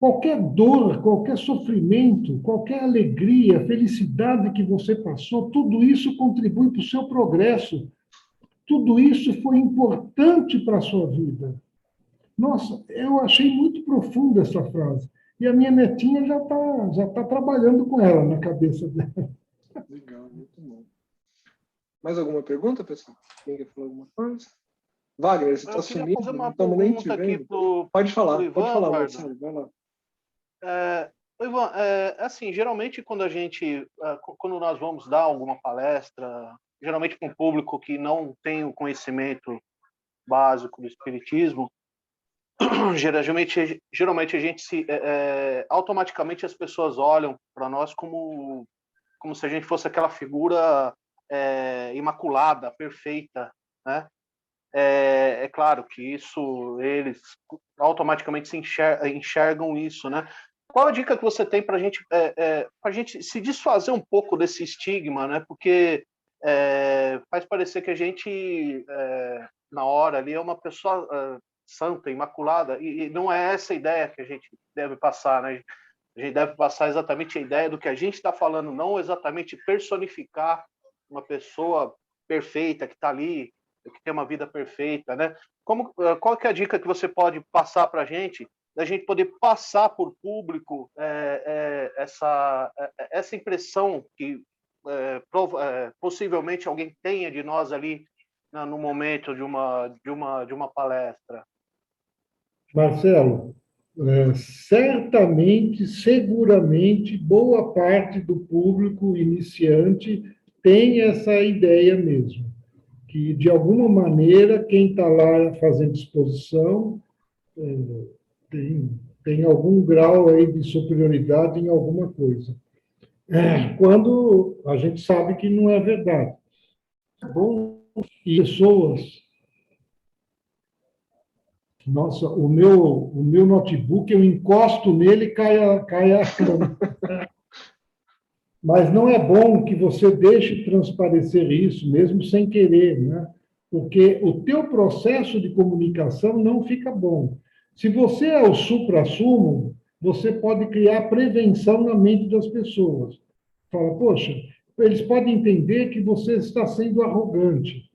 Qualquer dor, qualquer sofrimento, qualquer alegria, felicidade que você passou, tudo isso contribui para o seu progresso. Tudo isso foi importante para a sua vida. Nossa, eu achei muito profunda essa frase. E a minha netinha já tá trabalhando com ela na cabeça dela. Legal, muito bom. Mais alguma pergunta, pessoal? Quem quer falar alguma coisa? Wagner, você está sumindo, não estamos nem te vendo. Pode falar, Marcelo, vai lá. Ivan, assim, geralmente quando nós vamos dar alguma palestra, geralmente para um público que não tem o conhecimento básico do espiritismo, geralmente a gente automaticamente as pessoas olham para nós como se a gente fosse aquela figura imaculada, perfeita, né? É claro que isso, eles automaticamente enxergam isso, né? Qual a dica que você tem para a gente se desfazer um pouco desse estigma, né? Porque faz parecer que a gente, na hora ali, é uma pessoa santa, imaculada, e não é essa a ideia que a gente deve passar, né? A gente deve passar exatamente a ideia do que a gente está falando, não exatamente personificar uma pessoa perfeita que está ali, que tem uma vida perfeita, né? qual que é a dica que você pode passar para a gente, da gente poder passar por público essa impressão que possivelmente alguém tenha de nós ali no momento de uma palestra? Marcelo, certamente, seguramente, boa parte do público iniciante tem essa ideia mesmo, que, de alguma maneira, quem está lá fazendo exposição tem algum grau aí de superioridade em alguma coisa. Quando a gente sabe que não é verdade. Bom, e pessoas... Nossa, o meu notebook, eu encosto nele e cai a cama. Mas não é bom que você deixe transparecer isso, mesmo sem querer, né? Porque o teu processo de comunicação não fica bom. Se você é o suprassumo, você pode criar prevenção na mente das pessoas. Fala, poxa, eles podem entender que você está sendo arrogante.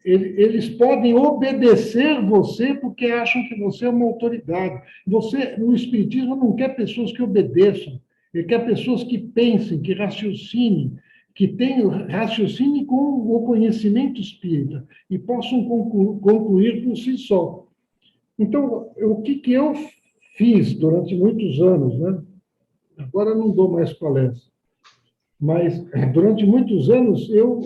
Eles podem obedecer você porque acham que você é uma autoridade. Você, no Espiritismo, não quer pessoas que obedeçam. Ele quer pessoas que pensem, que raciocinem, que tenham raciocínio com o conhecimento espírita e possam concluir por si só. Então, o que eu fiz durante muitos anos, né? Agora não dou mais palestra, mas durante muitos anos eu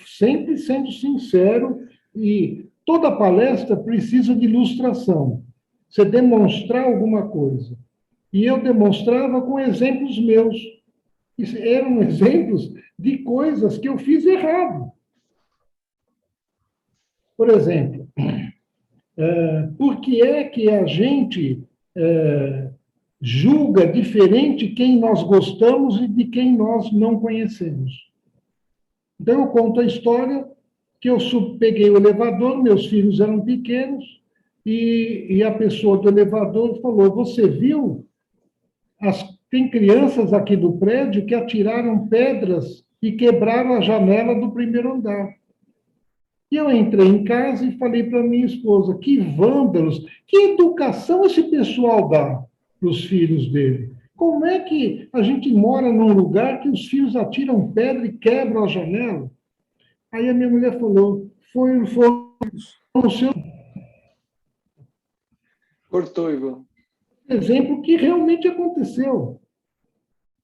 sempre sendo sincero, e toda palestra precisa de ilustração, você demonstrar alguma coisa. E eu demonstrava com exemplos meus. Eram exemplos de coisas que eu fiz errado. Por exemplo, por que é que a gente julga diferente quem nós gostamos e de quem nós não conhecemos? Então, eu conto a história que eu peguei o elevador, meus filhos eram pequenos, e a pessoa do elevador falou, você viu? Tem crianças aqui do prédio que atiraram pedras e quebraram a janela do primeiro andar. E eu entrei em casa e falei para minha esposa, que vândalos, que educação esse pessoal dá para os filhos dele? Como é que a gente mora num lugar que os filhos atiram pedra e quebram a janela? Aí a minha mulher falou, foi o seu... Cortou, Ivan. Exemplo que realmente aconteceu.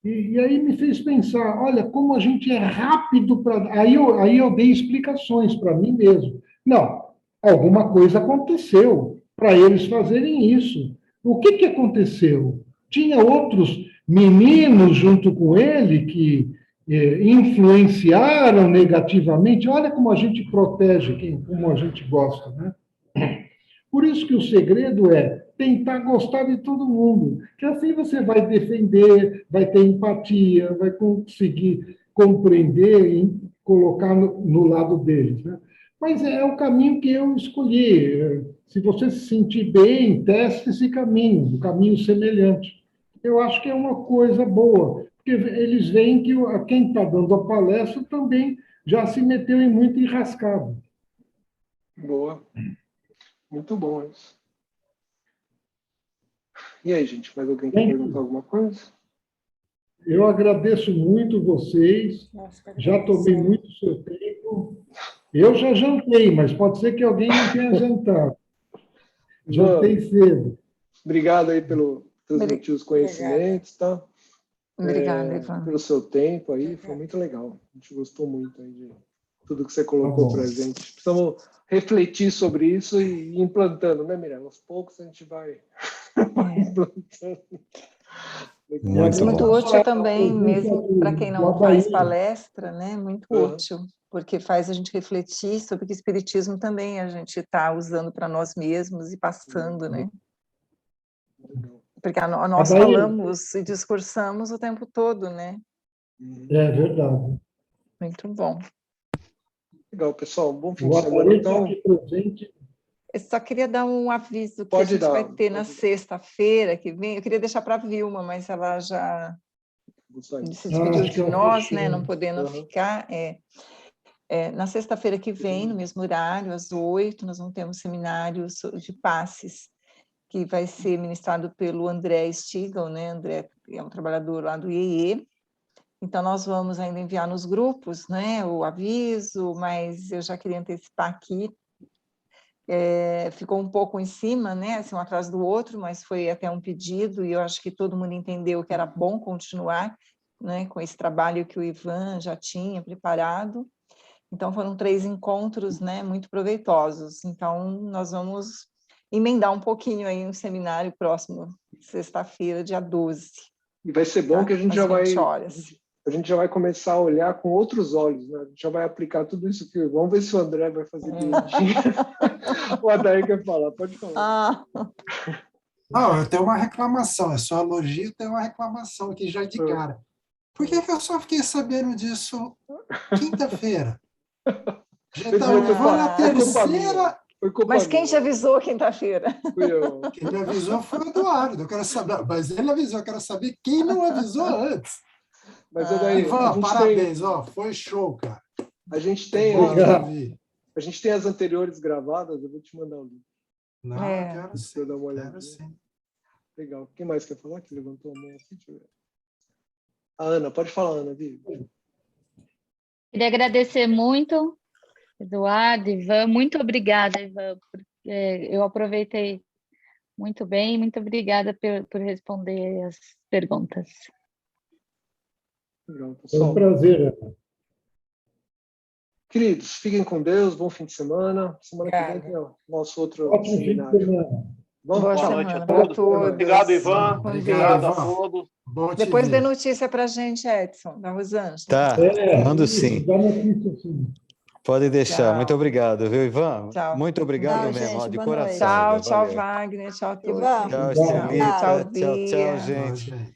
E aí me fez pensar, olha, como a gente é rápido para... Aí eu dei explicações para mim mesmo. Não, alguma coisa aconteceu para eles fazerem isso. O que aconteceu? Tinha outros meninos junto com ele que influenciaram negativamente. Olha como a gente protege como a gente gosta, né? Por isso que o segredo é tentar gostar de todo mundo, que assim você vai defender, vai ter empatia, vai conseguir compreender e colocar no lado deles, né? Mas é o caminho que eu escolhi. Se você se sentir bem, teste esse caminho, um caminho semelhante. Eu acho que é uma coisa boa, porque eles veem que quem está dando a palestra também já se meteu em muito enrascado. Boa. Muito bom isso. E aí, gente, mais alguém quer perguntar alguma coisa? Eu agradeço muito vocês, já tomei muito seu tempo. Eu já jantei, mas pode ser que alguém não tenha jantado. Jantei cedo. Obrigado aí pelos transmitir os conhecimentos, tá? Obrigada, Ivan. Pelo seu tempo aí, foi muito legal. A gente gostou muito aí de tudo que você colocou para a gente. Precisamos refletir sobre isso e ir implantando, né, Mirella? Aos poucos a gente vai implantando. Muito útil também, mesmo para quem não faz palestra, né? Muito útil, porque faz a gente refletir sobre que o espiritismo também a gente está usando para nós mesmos e passando, né? Porque nós falamos e discursamos o tempo todo, né? É verdade. Muito bom. Legal, pessoal. Bom fim de semana, então. Eu só queria dar um aviso que a gente vai ter na sexta-feira que vem. Eu queria deixar para a Vilma, mas ela já se despediu de nós, né? Não podendo ficar. Na sexta-feira que vem, no mesmo horário, às 8, nós vamos ter um seminário de passes, que vai ser ministrado pelo André Stigl, né? André é um trabalhador lá do IEE. Então, nós vamos ainda enviar nos grupos, né, o aviso, mas eu já queria antecipar aqui. Ficou um pouco em cima, né, assim, um atrás do outro, mas foi até um pedido, e eu acho que todo mundo entendeu que era bom continuar, né, com esse trabalho que o Ivan já tinha preparado. Então, foram 3 encontros, né, muito proveitosos. Então, nós vamos emendar um pouquinho aí um seminário próximo, sexta-feira, dia 12. E vai ser bom, tá? Que a gente já vai... 20 horas. A gente já vai começar a olhar com outros olhos, né? A gente já vai aplicar tudo isso que... Vamos ver se o André vai fazer direitinho. O Adair quer falar, pode falar. Não, eu tenho uma reclamação, é só elogio, eu tenho uma reclamação aqui já de cara. Por que eu só fiquei sabendo disso quinta-feira? Então, eu vou na terceira... Mas quem te avisou quinta-feira? Fui eu. Quem me avisou foi o Eduardo, eu quero saber, mas ele avisou, eu quero saber quem não avisou antes. Mas daí, Ivan, parabéns, foi show, cara. A gente tem as anteriores gravadas, eu vou te mandar o link. Não, quero sim. Dar uma olhada. Quero sim. Legal. Quem mais quer falar? Que levantou a mão aqui? Deixa eu ver. A Ana, pode falar, Ana, viu? Queria agradecer muito, Eduardo, Ivan. Muito obrigada, Ivan. Eu aproveitei muito bem. Muito obrigada por responder as perguntas. Legal, foi um prazer. Queridos, fiquem com Deus, bom fim de semana. Semana que vem tem o nosso outro seminário. Boa noite a todos. Obrigado, Ivan. Obrigado a todos. Depois dê notícia para a gente, Edson, da Rosângela. Tá, mando sim. Pode deixar. Tchau. Muito obrigado, viu, Ivan? Tchau. Muito obrigado mesmo, gente, de coração. Tchau, tchau, Wagner. Tchau, Tchau, Estelita. Tchau, tchau, gente.